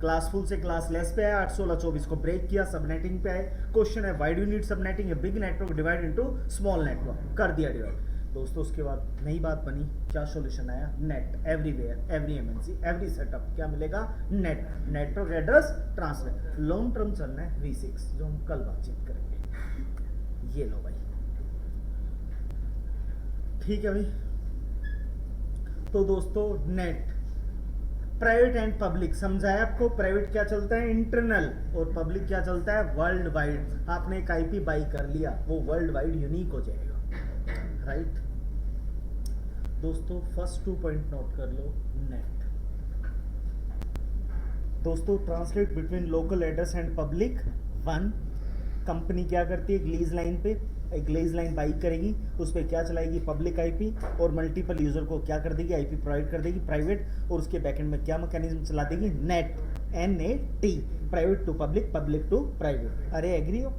Speaker 1: क्लास फुल से क्लास लेस पे आया। 81624 को ब्रेक किया, सबनेटिंग पे आए। क्वेश्चन है why do you need subnetting? A big network divide into small network, कर दिया डिवाइड। दोस्तों उसके बाद नई बात बनी, क्या सॉल्यूशन आया? Net. Everywhere, every MNC, every setup क्या मिलेगा? Net, network address translate. Long term चलना है V6, जो हम कल बातचीत करेंगे। ये लो भाई, ठीक है भाई। तो दोस्तों नेट, प्राइवेट एंड पब्लिक समझाया आपको। प्राइवेट क्या चलता है? इंटरनल। और पब्लिक क्या चलता है? World wide. आपने एक IP बाई कर लिया, वो वर्ल्ड वाइड यूनिक हो जाएगा, राइट। दोस्तों फर्स्ट 2 पॉइंट नोट कर लो। नेट, दोस्तों translate between local address and public. 1, company क्या करती है? एक लीज लाइन पे एक लीज लाइन बाई करेगी, उस पर क्या चलाएगी? पब्लिक IP, और मल्टीपल यूजर को क्या कर देगी? IP प्रोवाइड कर देगी प्राइवेट, और उसके बैकएंड में क्या मैकेनिज्म चला देगी? NAT, NAT, private to public, public to private. अरे एग्री हो?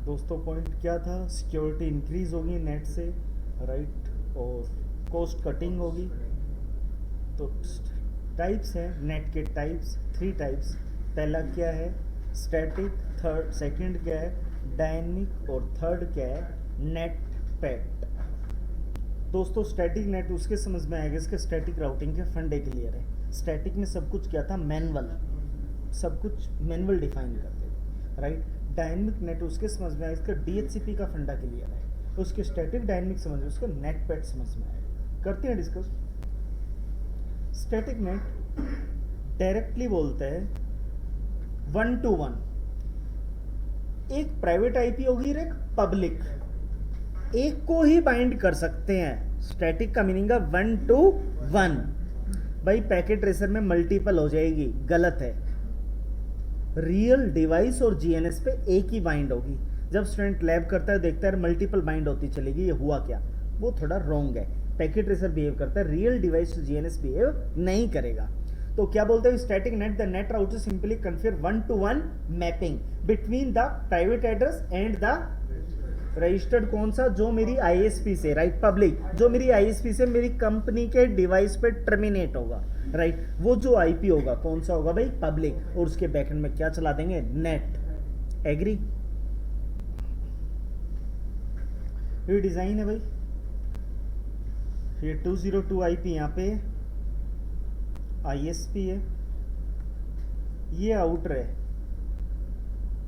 Speaker 1: दोस्तों पॉइंट क्या था? सिक्योरिटी इंक्रीज होगी नेट से, राइट, और कॉस्ट कटिंग होगी। तो टाइप्स हैं नेट के, टाइप्स 3 टाइप्स। पहला क्या है? स्टैटिक। थर्ड, सेकंड क्या है? डायनेमिक। और थर्ड क्या है? NAT PAT. दोस्तों स्टैटिक नेट उसके समझ में आएगा, इसके स्टैटिक राउटिंग के फंडे क्लियर है। स्टैटिक में सब कुछ क्या था? मैनुअल, सब कुछ मैनुअल डिफाइन करते थे, राइट। डायनेमिक नेट उसके समझ में आएगा, इसका DHCP का फंडा क्लियर है। उसके स्टैटिक डायनेमिक समझ में, उसका नेट पैक्ट समझ में आएगा। करते हैं डिस्कस। स्टैटिक नेट डायरेक्टली बोलता है 1 to 1, एक प्राइवेट IP होगी और एक पब्लिक, एक को ही बाइंड कर सकते हैं। स्टैटिक का मीनिंग है 1 to 1। भाई पैकेट ट्रेसर में मल्टीपल हो जाएगी, गलत है। रियल डिवाइस और GNS पे एक ही बाइंड होगी। जब स्टूडेंट लैब करता है देखता है मल्टीपल बाइंड होती चलेगी, ये हुआ क्या? वो थोड़ा रॉन्ग है। पैकेट ट्रेसर बिहेव करता है, रियल डिवाइस GNS बिहेव नहीं करेगा। तो क्या बोलते हैं? Static net, the net router simply configure 1 to 1 mapping between the private address and the registered. कौन सा? जो मेरी ISP से, राइट, पब्लिक, जो मेरी ISP से मेरी कंपनी के डिवाइस पे टर्मिनेट होगा, राइट, वो जो IP होगा कौन सा होगा भाई? पब्लिक। और उसके बैकएंड में क्या चला देंगे? नेट। एग्री? ये डिज़ाइन है भाई, ये 202 IP यहाँ पे ISP है, ये आउटर है,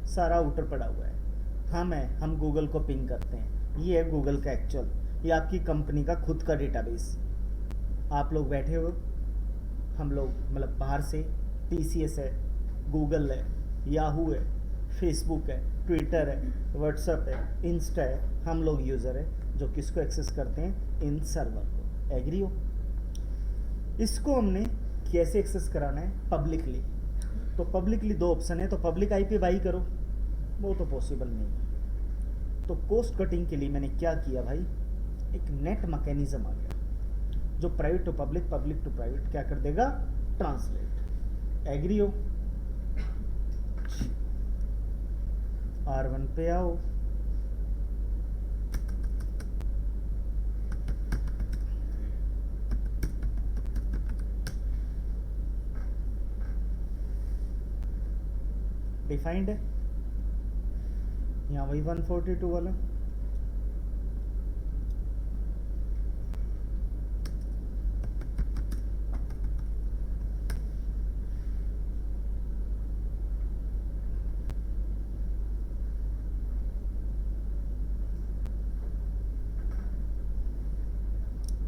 Speaker 1: सारा आउटर पड़ा हुआ है। हम गूगल को पिंग करते हैं, ये है गूगल का एक्चुअल, ये आपकी कंपनी का खुद का डेटाबेस। आप लोग बैठे हो, हम लोग मतलब बाहर से TCS है, गूगल है, याहू है, फेसबुक है, ट्विटर है, व्हाट्सएप है, इंस्टा है, हम लोग यूज़र है जो किसको एक्सेस करते हैं, इन सर्वर को। एग्री हो? इसको हमने कैसे एक्सेस कराना है, पब्लिकली। तो पब्लिकली दो ऑप्शन है, तो पब्लिक IP बाई करो, वो तो पॉसिबल नहीं है। तो कोस्ट कटिंग के लिए मैंने क्या किया भाई, एक नेट मैकेनिज्म आ गया जो private to public, public to private क्या कर देगा, ट्रांसलेट। एग्री हो? R1 पे आओ, डिफाइंड है यहाँ वही 142 वाला।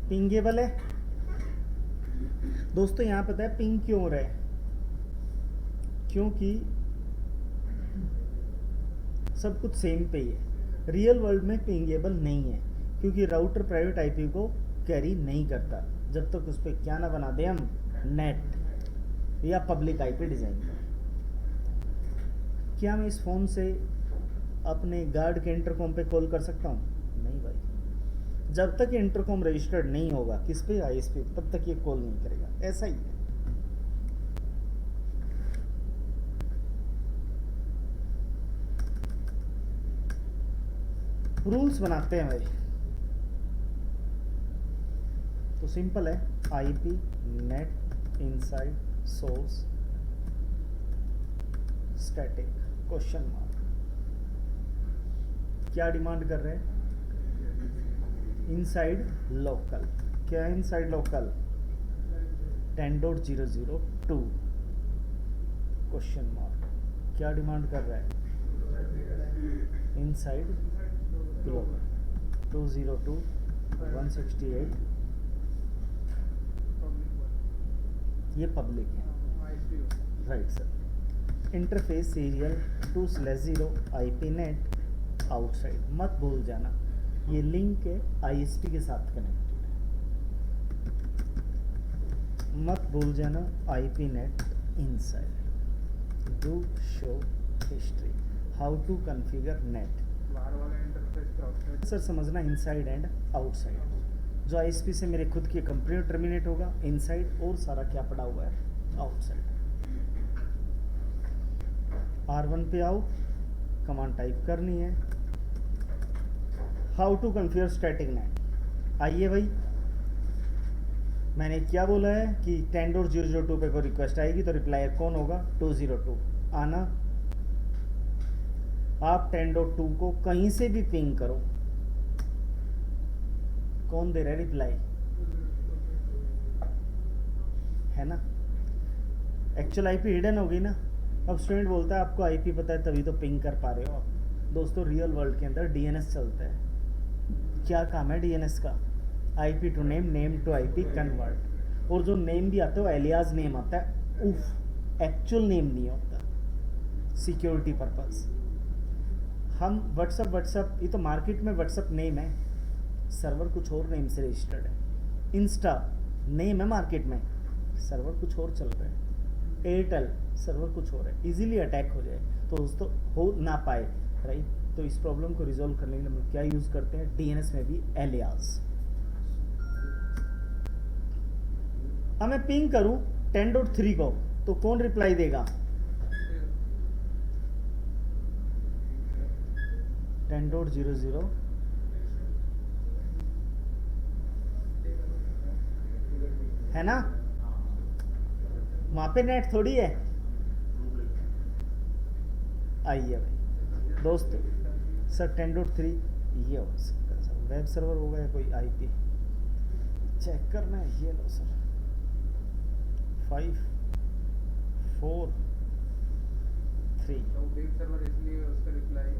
Speaker 1: पिंगेबल है दोस्तों। यहाँ पता है पिंग क्यों हो रहा है, क्योंकि सब कुछ सेम पे ही है। रियल वर्ल्ड में पिंगेबल नहीं है, क्योंकि राउटर प्राइवेट IP को कैरी नहीं करता जब तक उस पर क्या ना बना दे हम, नेट या पब्लिक IP डिज़ाइन। क्या मैं इस फ़ोन से अपने गार्ड के इंटरकॉम पे कॉल कर सकता हूँ? नहीं भाई, जब तक इंटरकॉम रजिस्टर्ड नहीं होगा किस पे, ISP, तब तक ये कॉल नहीं करेगा। ऐसा ही है। रूल्स बनाते हैं भाई, तो सिंपल है, IP NAT inside source static question mark. क्या डिमांड कर रहे हैं, इनसाइड लोकल। क्या है इनसाइड लोकल, 10.002 क्वेश्चन मार्क। क्या डिमांड कर रहा है, इनसाइड ग्लोबल 202.168। ये पब्लिक है, right sir. Interface serial 2/0 IP net outside. मत भूल जाना ये लिंक है ISP के साथ कनेक्टेड है। मत भूल जाना IP NAT inside. Do show history, how to configure NAT.
Speaker 5: बाहर वाला इंटरफेस क्या होता है
Speaker 1: सर समझना, इनसाइड एंड आउटसाइड। जो ISP से मेरे खुद की कंपनी टर्मिनेट होगा, इनसाइड, और सारा क्या पड़ा हुआ है, आउटसाइड। R1 पे आओ, कमांड टाइप करनी है, how to configure static NAT. आइए भाई, मैंने क्या बोला है कि 10.002 पे कोई रिक्वेस्ट आएगी तो रिप्लाई कौन होगा, 202 आना। आप 10.2 को कहीं से भी पिंग करो, कौन दे रहा है रिप्लाई, है ना। एक्चुअल IP हिडन होगी ना। अब स्टूडेंट बोलता है आपको IP पता है तभी तो पिंग कर पा रहे हो आप। दोस्तों रियल वर्ल्ड के अंदर DNS चलता है। क्या काम है DNS का, IP to name, name to IP convert. और जो नेम भी आता है वो एलियास नेम आता है, उफ, एक्चुअल नेम नहीं होता, सिक्योरिटी पर्पस। हम व्हाट्सअप, ये तो मार्केट में व्हाट्सअप नेम है, सर्वर कुछ और नेम से रजिस्टर्ड है। इंस्टा नेम है मार्केट में, सर्वर कुछ और चल रहा है। एयरटेल सर्वर कुछ और है, इजीली अटैक हो जाए तो दोस्तों हो ना पाए, राइट। तो इस प्रॉब्लम को रिजॉल्व करने के लिए हम क्या यूज़ करते हैं, DNS में भी एलियास। मैं पिंग करूं 10.3 को तो कौन रिप्लाई देगा, 10.00 है ना। वहां पे नेट थोड़ी है। आइए भाई दोस्तों, सर 10.3 ये हो सकता है सर। वेब सर्वर होगा या कोई आईपी चेक करना है। ये लो सर 5 4 3
Speaker 5: तो वेब सर्वर इसलिए उसका रिप्लाई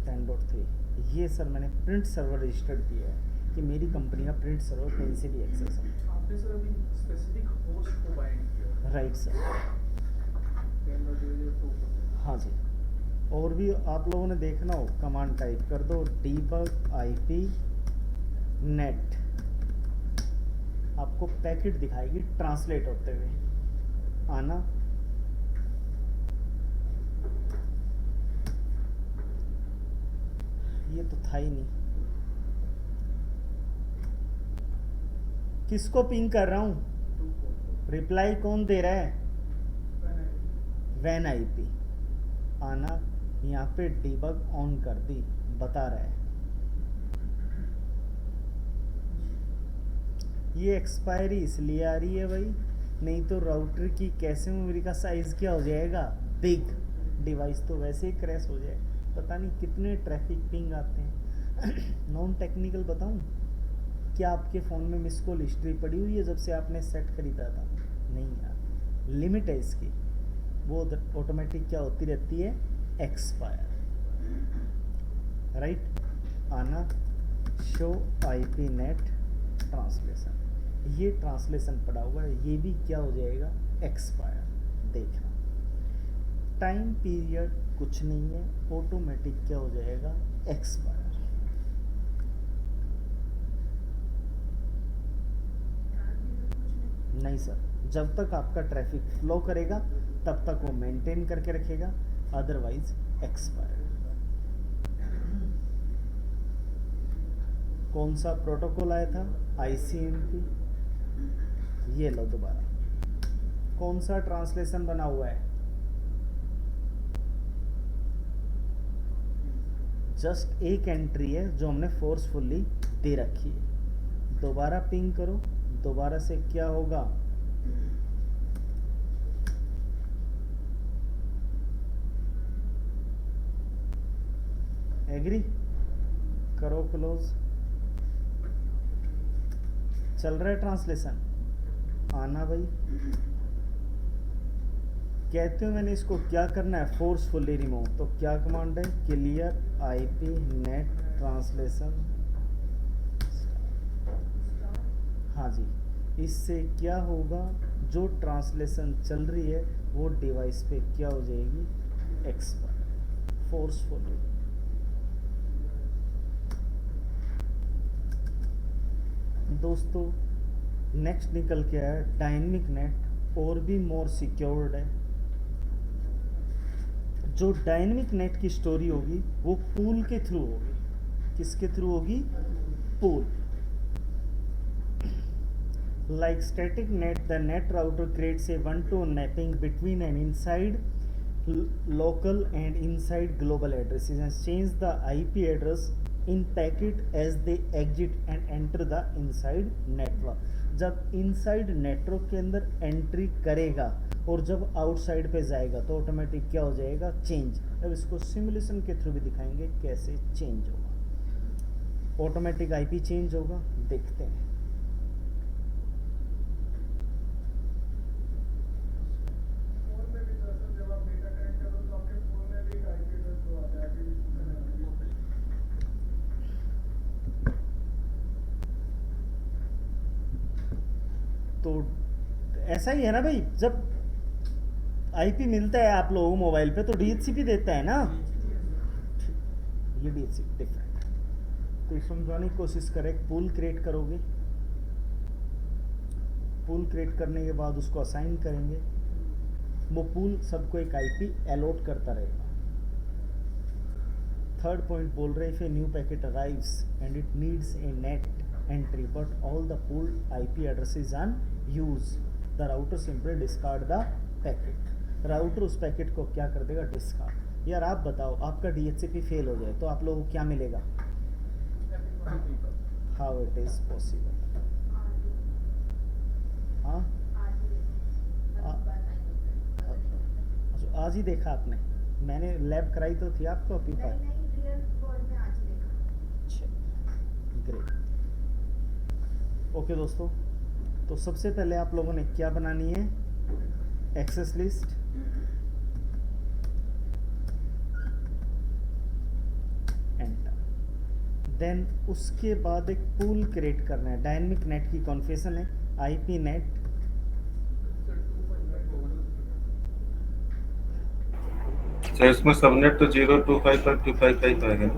Speaker 1: 10.3 ये सर मैंने प्रिंट सर्वर रजिस्टर्ड किया है कि मेरी कंपनी का प्रिंट सर्वर कहीं से भी एक्सेस है।
Speaker 5: आपने सर अभी स्पेसिफिक होस्ट को बाइंड किया
Speaker 1: राइट सर।
Speaker 5: 10.0.0.2
Speaker 1: हाँ जी, और भी आप लोगों ने देखना हो कमांड टाइप कर दो debug IP net, आपको पैकेट दिखाएगी ट्रांसलेट होते हुए आना। ये तो था ही नहीं। किसको पिंग कर रहा हूँ? रिप्लाई कौन दे रहा है? वैन आईपी आना, यहाँ पे डिबग ऑन कर दी, बता रहा है ये एक्सपायरी इसलिए आ रही है भाई, नहीं तो राउटर की कैसे मेमोरी का साइज क्या हो जाएगा बिग, डिवाइस तो वैसे ही क्रैश हो जाए। पता नहीं कितने ट्रैफिक पिंग आते हैं। नॉन टेक्निकल बताऊं, क्या आपके फ़ोन में मिस कॉल हिस्ट्री पड़ी हुई है जब से आपने सेट खरीदा था? नहीं यार, लिमिट है इसकी, वो ऑटोमेटिक क्या होती रहती है, एक्सपायर। राइट आना, शो आईपी नेट ट्रांसलेशन, ये ट्रांसलेशन पड़ा हुआ है, ये भी क्या हो जाएगा, एक्सपायर। देखना टाइम पीरियड कुछ नहीं है, ऑटोमेटिक क्या हो जाएगा, एक्सपायर। नहीं सर, जब तक आपका ट्रैफिक फ्लो करेगा तब तक वो मेंटेन करके रखेगा, अदरवाइज एक्सपायर। कौन सा प्रोटोकॉल आया था, ICMP, ये लो दोबारा। कौन सा ट्रांसलेशन बना हुआ है, जस्ट एक एंट्री है जो हमने फोर्सफुली दे रखी है। दोबारा पिंग करो, दोबारा से क्या होगा, एग्री करो, क्लोज। चल रहा है ट्रांसलेशन, आना भाई। कहते हो मैंने इसको क्या करना है, फोर्सफुली रिमूव, तो क्या कमांड है, क्लियर IP नेट ट्रांसलेशन। हाँ जी, इससे क्या होगा, जो ट्रांसलेशन चल रही है वो डिवाइस पे क्या हो जाएगी, एक्सपायर, फोर्सफुली। दोस्तों नेक्स्ट निकल के आया डायनेमिक नेट, और भी मोर सिक्योर्ड है। जो डायनेमिक नेट की स्टोरी होगी वो पूल के थ्रू होगी। किसके थ्रू होगी, pool. Like static net, the net router creates a one-to-one mapping between an inside local and inside global addresses and change the IP address in packet as they exit and enter the inside network. जब inside network के अंदर entry करेगा और जब outside पे जाएगा तो automatic क्या हो जाएगा, चेंज। अब इसको सिमुलेशन के थ्रू भी दिखाएंगे कैसे चेंज होगा, ऑटोमेटिक IP चेंज होगा, देखते हैं। तो ऐसा ही है ना भाई, जब IP मिलता है आप लोगों को मोबाइल पे तो DHCP देता है ना, ये DHCP डिफरेंट है। तो समझाने की कोशिश करें, पूल क्रिएट करोगे, पूल क्रिएट करने के बाद उसको असाइन करेंगे, वो पूल सबको एक IP अलॉट करता रहेगा। थर्ड पॉइंट बोल रहे, if a new packet arrives and it needs a net entry but all the pooled IP addresses are used, the router simply discard the packet. Router उस packet को क्या कर देगा, discard. यार आप बताओ, आपका DHCP फेल हो जाए तो आप लोगों को क्या मिलेगा, हाउ इट इज पॉसिबल। हाँ आज ही देखा आपने, मैंने लैब कराई तो थी आपको पीपा।
Speaker 7: नहीं रियल वर्ल्ड में आज देखा।
Speaker 1: अच्छा ग्रेट। ओके दोस्तों, तो सबसे पहले आप लोगों ने क्या बनानी है, एक्सेस लिस्ट, एंटर। देन उसके बाद एक पूल क्रिएट करना है, डायनेमिक नेट की कॉन्फ़िगरेशन है आईपी नेट
Speaker 6: सर इसमें सबनेट तो 025.255 आएगा ना?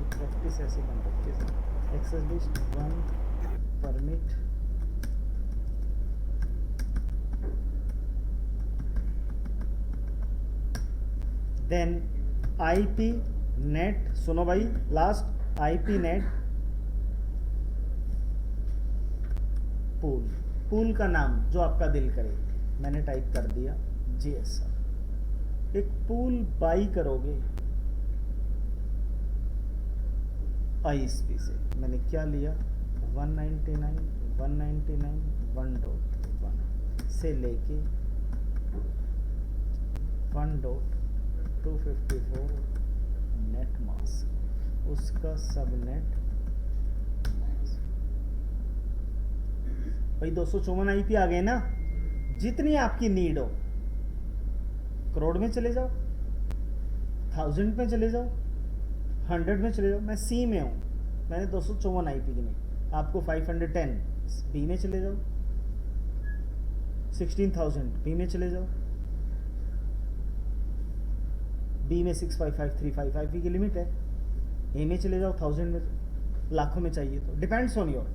Speaker 1: प्रैक्टिस ऐसे बन रखी है सर। Access list 1 permit then IP NAT, सुनो भाई, last IP NAT pool, pool का नाम जो आपका दिल करे, मैंने टाइप कर दिया JSR। एक पूल बाई करोगे ISP से, मैंने क्या लिया 199.1 से लेके 1.254 नेट मास्क, उसका सबनेट भाई 254 IP आ गए ना, जितनी आपकी नीड हो, करोड़ में चले जाओ, 1000 में चले जाओ, 100 में चले जाओ। मैं C में हूँ, मैंने 254 IP गिने, आपको 510 B में चले जाओ, 16,000 B में चले जाओ, B में 655,355 IP की लिमिट है, A में चले जाओ, 1000 में, लाखों में चाहिए तो डिपेंड्स ऑन योर।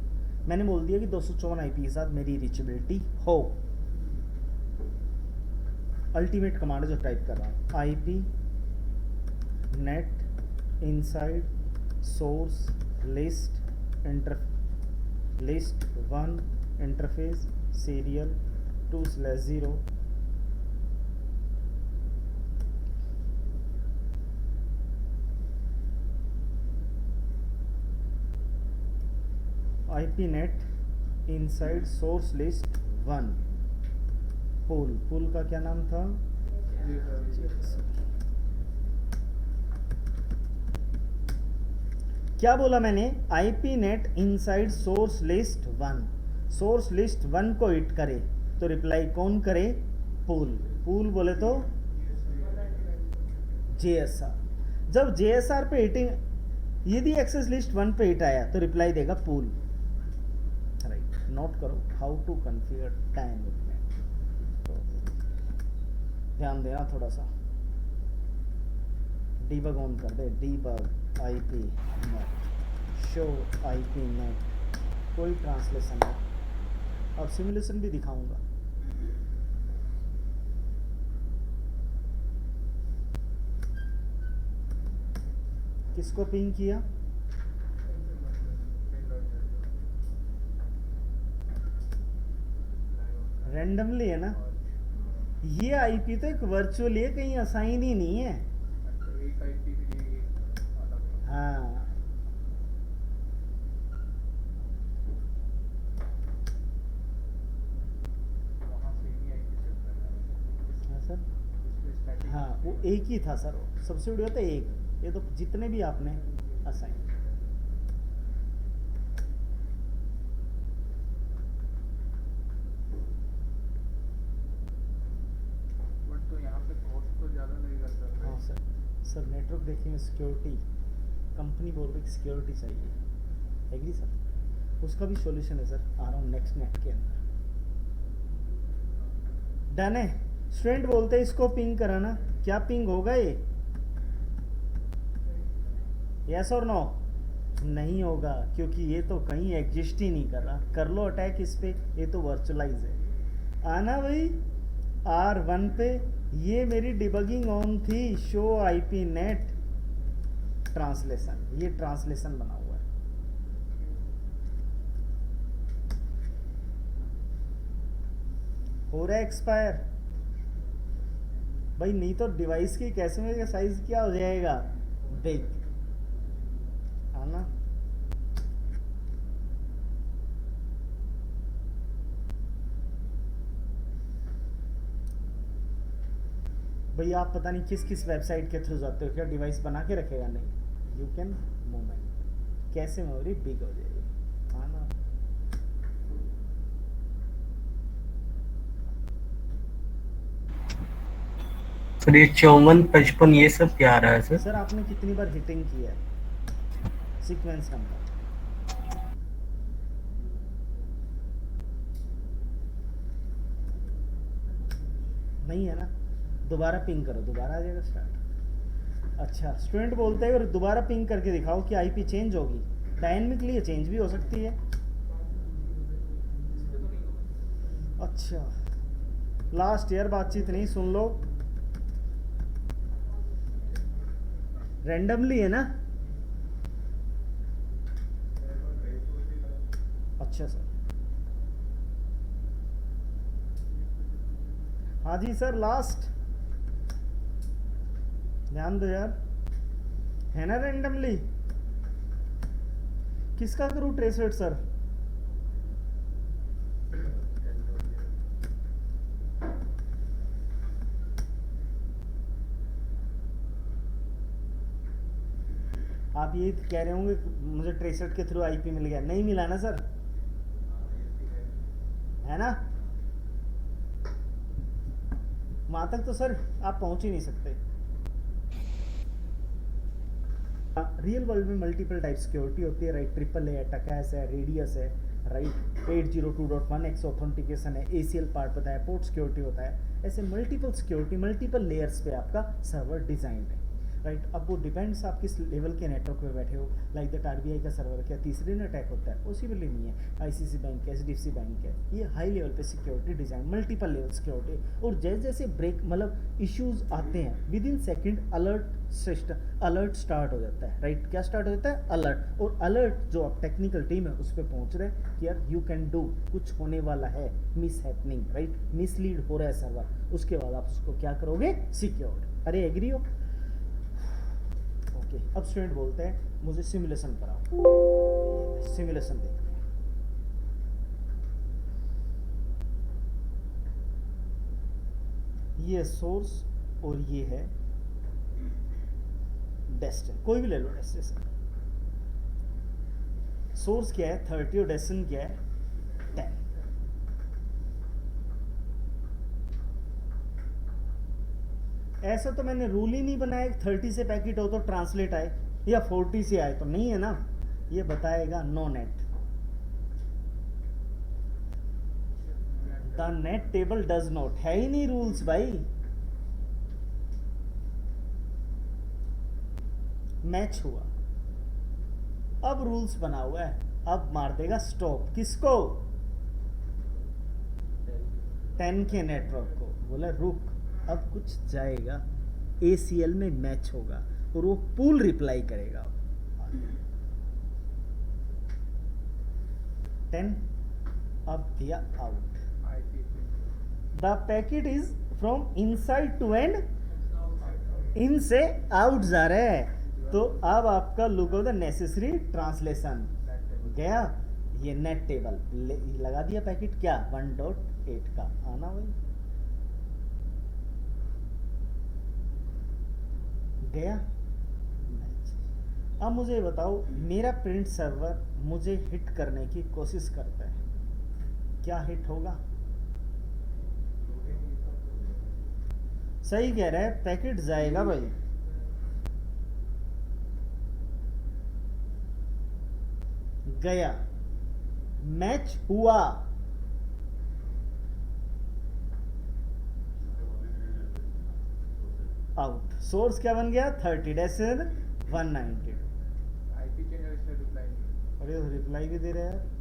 Speaker 1: मैंने बोल दिया कि 254 IP के साथ मेरी रीचेबिलिटी हो। अल्टीमेट कमांड जो टाइप कर रहा हूँ, IP NAT inside source list list 1 interface serial 2/0 IP NAT inside source list 1 pool, pool का क्या नाम था, क्या बोला मैंने, IP NAT inside source list 1, source list 1 को हिट करे तो रिप्लाई कौन करे, पूल, पूल बोले तो JSR। जब JSR पे हिटिंग, यदि एक्सेस लिस्ट 1 पे हिट आया तो रिप्लाई देगा पूल। राइट, नोट करो how to configure dynamic NAT, तो ध्यान देना थोड़ा सा। डीबग ऑन कर दे, debug IP NAT, show IP NAT, कोई ट्रांसलेशन है, अब सिमुलेशन भी दिखाऊंगा। किसको पिंग किया, रैंडमली है ना, ये IP तो एक वर्चुअली है, कहीं असाइन ही नहीं है। हाँ, सर, हाँ वो एक ही था सर, सबसे बड़ी बात है एक, ये तो जितने भी आपने असाइन,
Speaker 5: बट तो यहाँ पे कॉस्ट तो ज़्यादा लगेगा सर।
Speaker 1: हाँ सर, सर नेटवर्क देखेंगे, सिक्योरिटी कंपनी बोल रही सिक्योरिटी चाहिए, एग्री सर, उसका भी सॉल्यूशन है सर, आ रहा हूँ नेक्स्ट नेट के अंदर। डन है, स्टूडेंट बोलते हैं इसको पिंग कराना, क्या पिंग होगा ये, यस और नो, नहीं होगा, क्योंकि ये तो कहीं एग्जिस्ट ही नहीं कर रहा। कर लो अटैक इस पे, ये तो वर्चुअलाइज है। आना भाई R1 पे, ये मेरी डिबगिंग ऑन थी, शो IP नेट ट्रांसलेशन, ये ट्रांसलेशन बना हुआ है। हो रहा है एक्सपायर भाई, नहीं तो डिवाइस की कैसे में साइज क्या हो जाएगा, बिग, आना भाई, आप पता नहीं किस किस वेबसाइट के थ्रू जाते हो, क्या डिवाइस बना के रखेगा, नहीं, यू कैन मूवमेंट कैसे मेमोरी बिग हो जाएगी, हाँ ना।
Speaker 2: सर ये 54 55 ये सब क्या आ रहा है सर?
Speaker 1: सर आपने कितनी बार हिटिंग किया है सीक्वेंस नंबर? नहीं है ना, दोबारा पिंग करो, दोबारा आ जाएगा स्टार्ट। अच्छा, स्टूडेंट बोलते हैं अगर दोबारा पिंग करके दिखाओ कि आईपी चेंज होगी। डायनेमिकली ये चेंज भी हो सकती है। अच्छा, लास्ट ईयर बातचीत नहीं, सुन लो। रैंडमली है ना? अच्छा सर, हाँ जी सर, लास्ट ध्यान दो यार, है ना रैंडमली? किसका करूँ ट्रेसर सर? आप ये कह रहे होंगे मुझे ट्रेसर के थ्रू आईपी मिल गया, नहीं मिला ना सर, है ना? वहां तक तो सर आप पहुंच ही नहीं सकते। रियल वर्ल्ड में मल्टीपल टाइप सिक्योरिटी होती है, राइट? ट्रिपल है, टकैस है, रेडियस है, राइट? 802.1x ऑथेंटिकेशन है, ACL पार्ट होता है, पोर्ट सिक्योरिटी होता है। ऐसे मल्टीपल सिक्योरिटी मल्टीपल लेयर्स पे आपका सर्वर डिजाइन है, राइट? अब वो डिपेंड्स आप किस लेवल के नेटवर्क पे बैठे हो। लाइक दैट RBI का सर्वर क्या तीसरे दिन अटैक होता है? पॉसिबली नहीं है। ICC बैंक है, HDFC बैंक है, ये हाई लेवल पे security design, multiple level security. और जैसे जैसे ब्रेक मतलब इश्यूज आते हैं, with in second alert start हो जाता है, राइट? क्या स्टार्ट हो जाता है? अलर्ट। और अलर्ट जो आप टेक्निकल टीम है उस पर पहुंच रहे हैं कि यार यू कैन डू, कुछ होने वाला है, मिस हैपनिंग, राइट? मिसलीड हो रहा है सर्वर। उसके बाद आप उसको क्या करोगे? सिक्योर्ड। अरे एग्री हो? ओके, अब स्टूडेंट बोलते हैं मुझे सिमुलेशन कराओ। सिमुलेशन देखते हैं। ये सोर्स और ये है डेस्टिन, कोई भी ले लो डेस्टिनेशन। सोर्स क्या है? 30 और डेस्टिन क्या है? 10। ऐसा तो मैंने रूल ही नहीं बनाया 30 से पैकेट हो तो ट्रांसलेट आए या 40 से आए तो नहीं है ना। ये बताएगा no NAT. The NAT table does not, है ही नहीं रूल्स भाई। मैच हुआ, अब रूल्स बना हुआ है, अब मार देगा स्टॉप। किसको? 10 के नेटवर्क को। बोला रुक, अब कुछ जाएगा, ACL में मैच होगा और वो पूल रिप्लाई करेगा। 10 अब दिया out. The packet is from inside to end, in से आउट जा रहा है। तो अब आपका look of the necessary translation गया। ये नेट टेबल लगा दिया पैकेट क्या? 1.8 का आना भाई, गया मैच। अब मुझे बताओ, मेरा प्रिंट सर्वर मुझे हिट करने की कोशिश करता है, क्या हिट होगा? सही कह रहा है, पैकेट जाएगा भाई। गया, मैच हुआ। आउट। सोर्स क्या बन गया? 30 डेसिमल 192।
Speaker 5: आईपी चेंज और इसने रिप्लाई नहीं।
Speaker 1: अरे रिप्लाई भी दे रहे हैं।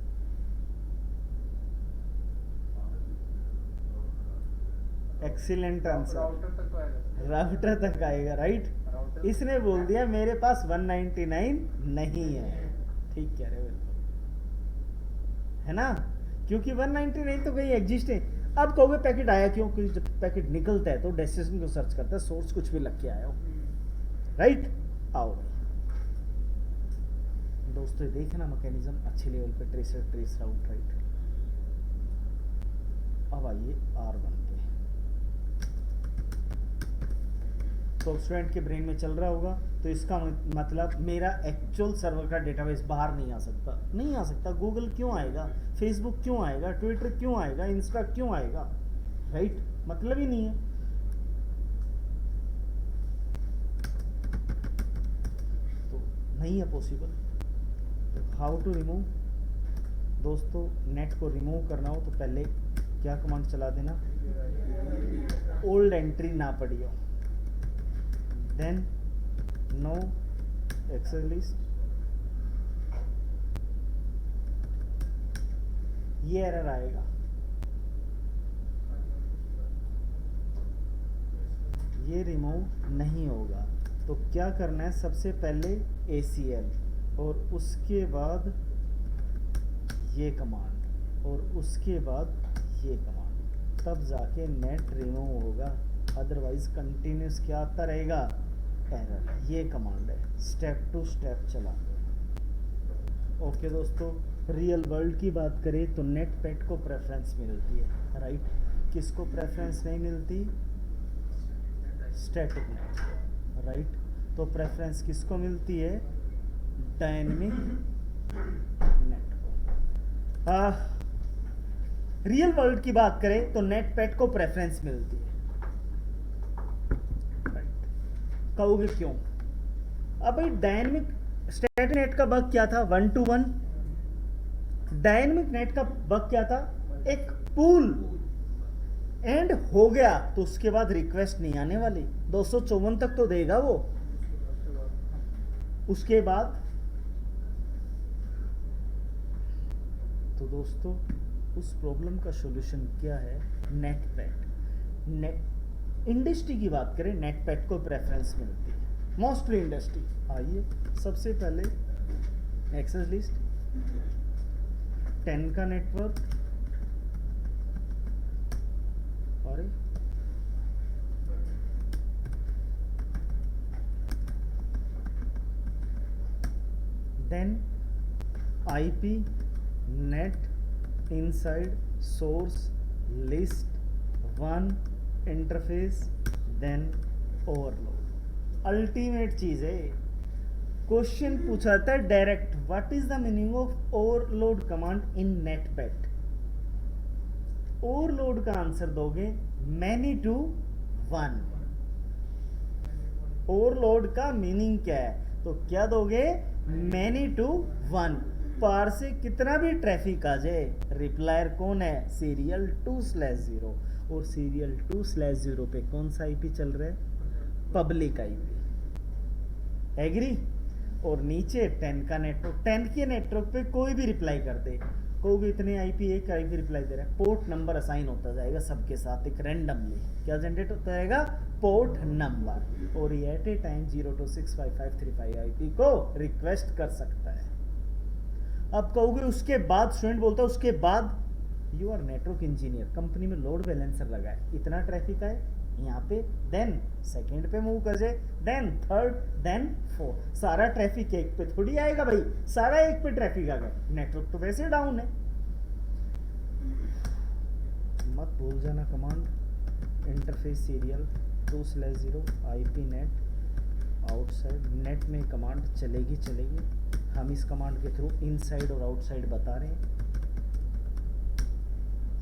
Speaker 1: Excellent answer.
Speaker 5: राउटर तक तो आएगा।
Speaker 1: राउटर तक आएगा, राइट?
Speaker 5: राउटर
Speaker 1: इसने बोल दिया मेरे पास 199 नहीं है। ठीक कह रहे हो, बिल्कुल है ना, क्योंकि 199 तो कहीं एग्जिस्ट है। अब कहोगे पैकेट आया क्यों? क्योंकि जब पैकेट निकलता है तो डेस्टिनेशन को सर्च करता है, सोर्स कुछ भी लग के आया हो, राइट? आओ दोस्तों, ये देखना मैकेनिज्म अच्छे लेवल पे, ट्रेसर ट्रेस राउट, राइट? अब आइए R1 पे। तो स्टूडेंट के ब्रेन में चल रहा होगा, तो इसका मतलब मेरा एक्चुअल सर्वर का डेटाबेस बाहर नहीं आ सकता, नहीं आ सकता। गूगल क्यों आएगा, फेसबुक क्यों आएगा, ट्विटर क्यों आएगा, इंस्टा क्यों आएगा, राइट? मतलब ही नहीं है। तो नहीं है पॉसिबल। तो हाउ टू रिमूव? दोस्तों नेट को रिमूव करना हो तो पहले क्या कमांड चला देना, ओल्ड एंट्री ना पढ़ियो, देन नो एक्सेस लिस्ट, ये एरर आएगा। ये रिमूव नहीं होगा तो क्या करना है, सबसे पहले ACL और उसके बाद ये कमांड और उसके बाद ये कमांड, तब जाके नेट रिमूव होगा। अदरवाइज कंटिन्यूस क्या आता रहेगा, एरर। ये कमांड है, स्टेप टू स्टेप चला। ओके दोस्तों, रियल वर्ल्ड की बात करें तो नेट पैड को प्रेफरेंस मिलती है, राइट? किसको प्रेफरेंस नहीं मिलती? Static net, right? तो प्रेफरेंस किसको मिलती है? डायनेमिक नेट को। रियल वर्ल्ड की बात करें तो नेट पैड को प्रेफरेंस मिलती है, राइट? कहोगे क्यों? अब भाई डायनेमिक स्टैटिक नेट का बग क्या था? 1 to 1। डायनेमिक नेट का बग क्या था? एक पूल एंड हो गया तो उसके बाद रिक्वेस्ट नहीं आने वाली, 254 तक तो देगा वो, उसके बाद। तो दोस्तों उस प्रॉब्लम का सॉल्यूशन क्या है? Net pad. नेट इंडस्ट्री की बात करें, नेट पैड को प्रेफरेंस मिलती है मोस्टली इंडस्ट्री। आइए सबसे पहले एक्सेस लिस्ट, 10 का नेटवर्क, और then IP NAT inside source list 1 interface then overload। Ultimate चीज है। क्वेश्चन पूछा था direct, what is the meaning of overload command in नेटपैड? ओवरलोड का आंसर दोगे मैनी टू 1। ओवरलोड का मीनिंग क्या है? तो क्या दोगे? Many to 1। पार से कितना भी ट्रैफिक आ जाए, रिप्लायर कौन है? सीरियल 2/0। और सीरियल 2/0 पे कौन सा IP चल रहा है? Public IP। एग्री? और नीचे 10 का नेटवर्क, 10 के नेटवर्क पे कोई भी रिप्लाई कर दे, कोई इतने IP, एक IP रिप्लाई दे रहा है, पोर्ट नंबर असाइन होता जाएगा सबके साथ एक रैंडमली। क्या जनरेट होता जाएगा? Port number. और ये एट ए टाइम 0265535 IP को रिक्वेस्ट कर सकता है। अब कहोगे उसके बाद, स्टूडेंट बोलता है उसके बाद you are network engineer, company में लोड बैलेंसर लगा है, इतना ट्रैफिक आए यहाँ पे, देन सेकंड पे मूव कर जाए, देन थर्ड, देन फोर्थ। सारा ट्रैफिक एक पे थोड़ी आएगा भाई, सारा एक पे ट्रैफिक आ गया, नेटवर्क तो वैसे डाउन है। मत भूल जाना command interface serial 2/0 IP net outside. Net में कमांड चलेगी। हम इस कमांड के थ्रू इनसाइड और आउटसाइड बता रहे हैं।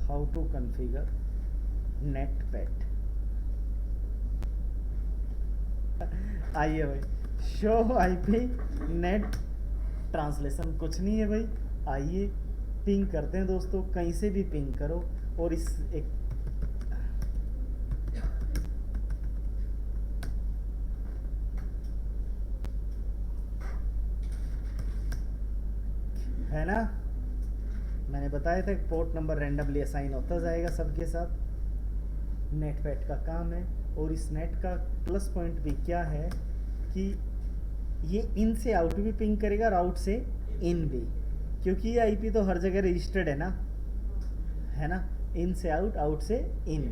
Speaker 1: How to configure NAT PAT. आइए भाई, शो IP नेट ट्रांसलेशन कुछ नहीं है भाई। आइए पिंग करते हैं दोस्तों, कहीं से भी पिंग करो। और इस एक है ना, मैंने बताया था कि पोर्ट नंबर रैंडमली असाइन होता जाएगा सबके साथ। नेटपैड का काम है। और इस नेट का प्लस पॉइंट भी क्या है कि ये इन से आउट भी पिंग करेगा और आउट से इन भी, क्योंकि ये IP तो हर जगह रजिस्टर्ड है ना, इन से आउट, आउट से इन।